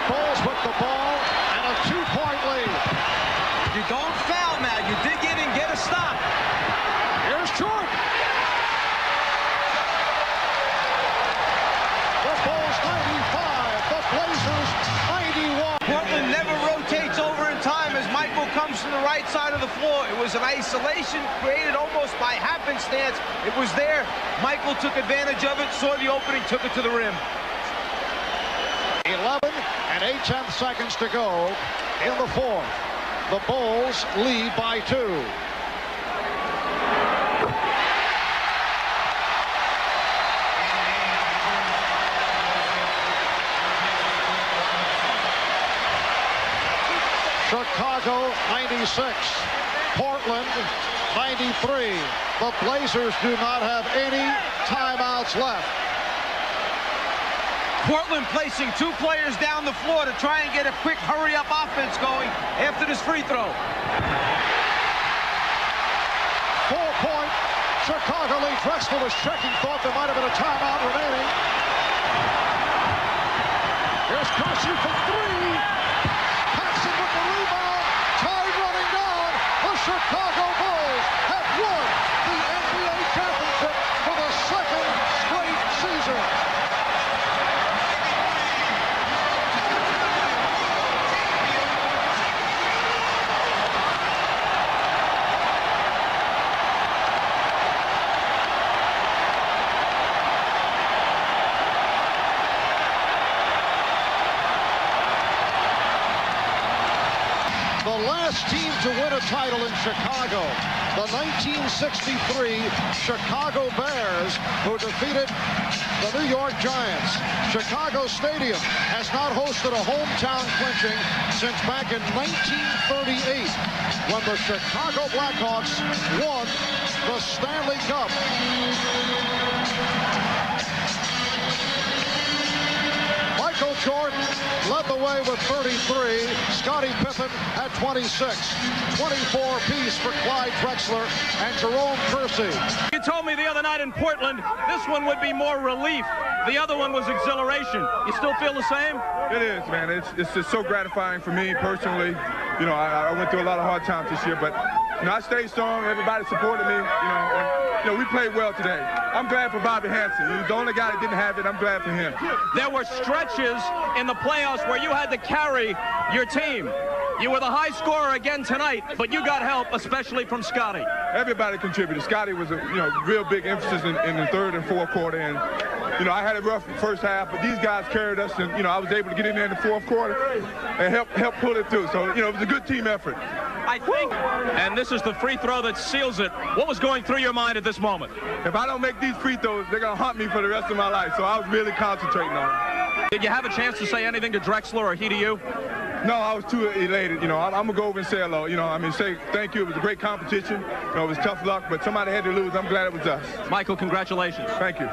Bulls with the ball and a 2-point lead. You don't foul now. You dig in and get a stop. Here's Jordan. The Bulls 95, the Blazers 91. Portland never rotates over in time as Michael comes from the right side of the floor. It was an isolation created almost by happenstance. It was there. Michael took advantage of it, saw the opening, took it to the rim. 11 and 8/10 seconds to go in the 4th. The Bulls lead by 2. Chicago 96, Portland 93. The Blazers do not have any timeouts left. Portland placing 2 players down the floor to try and get a quick hurry-up offense going after this free throw. 4-point Chicago lead. Drexler was checking, thought there might have been a timeout remaining. Here's Percy for 3. Paxson with the rebound. Tide running down. The Chicago Bulls have won the NBA championship for the 2nd straight season. The last team to win a title in Chicago, the 1963 Chicago Bears, who defeated the New York Giants. Chicago Stadium has not hosted a hometown clinching since back in 1938, when the Chicago Blackhawks won the Stanley Cup. Michael Jordan led the way with 33. Scottie Pippen at 26. 24 apiece for Clyde Drexler and Jerome Kersey. You told me the other night in Portland, this one would be more relief. The other one was exhilaration. You still feel the same? It is, man. It's just so gratifying for me personally. You know, I went through a lot of hard times this year, but you know, I stayed strong. Everybody supported me. You know, we played well today. I'm glad for Bobby Hansen. He's the only guy that didn't have it. I'm glad for him. There were stretches in the playoffs where you had to carry your team. You were the high scorer again tonight, but you got help, especially from Scottie. Everybody contributed. Scottie was a real big emphasis in the third and fourth quarter, and you know, I had a rough first half, but these guys carried us, and you know, I was able to get in there in the fourth quarter and help pull it through. So you know, it was a good team effort. I think, and this is the free throw that seals it. What was going through your mind at this moment? If I don't make these free throws, they're gonna haunt me for the rest of my life. So I was really concentrating on it. Did you have a chance to say anything to Drexler or he to you? No, I was too elated. You know, I'm gonna go over and say hello. You know, I mean, say thank you. It was a great competition. You know, it was tough luck, but somebody had to lose. I'm glad it was us. Michael, congratulations. Thank you.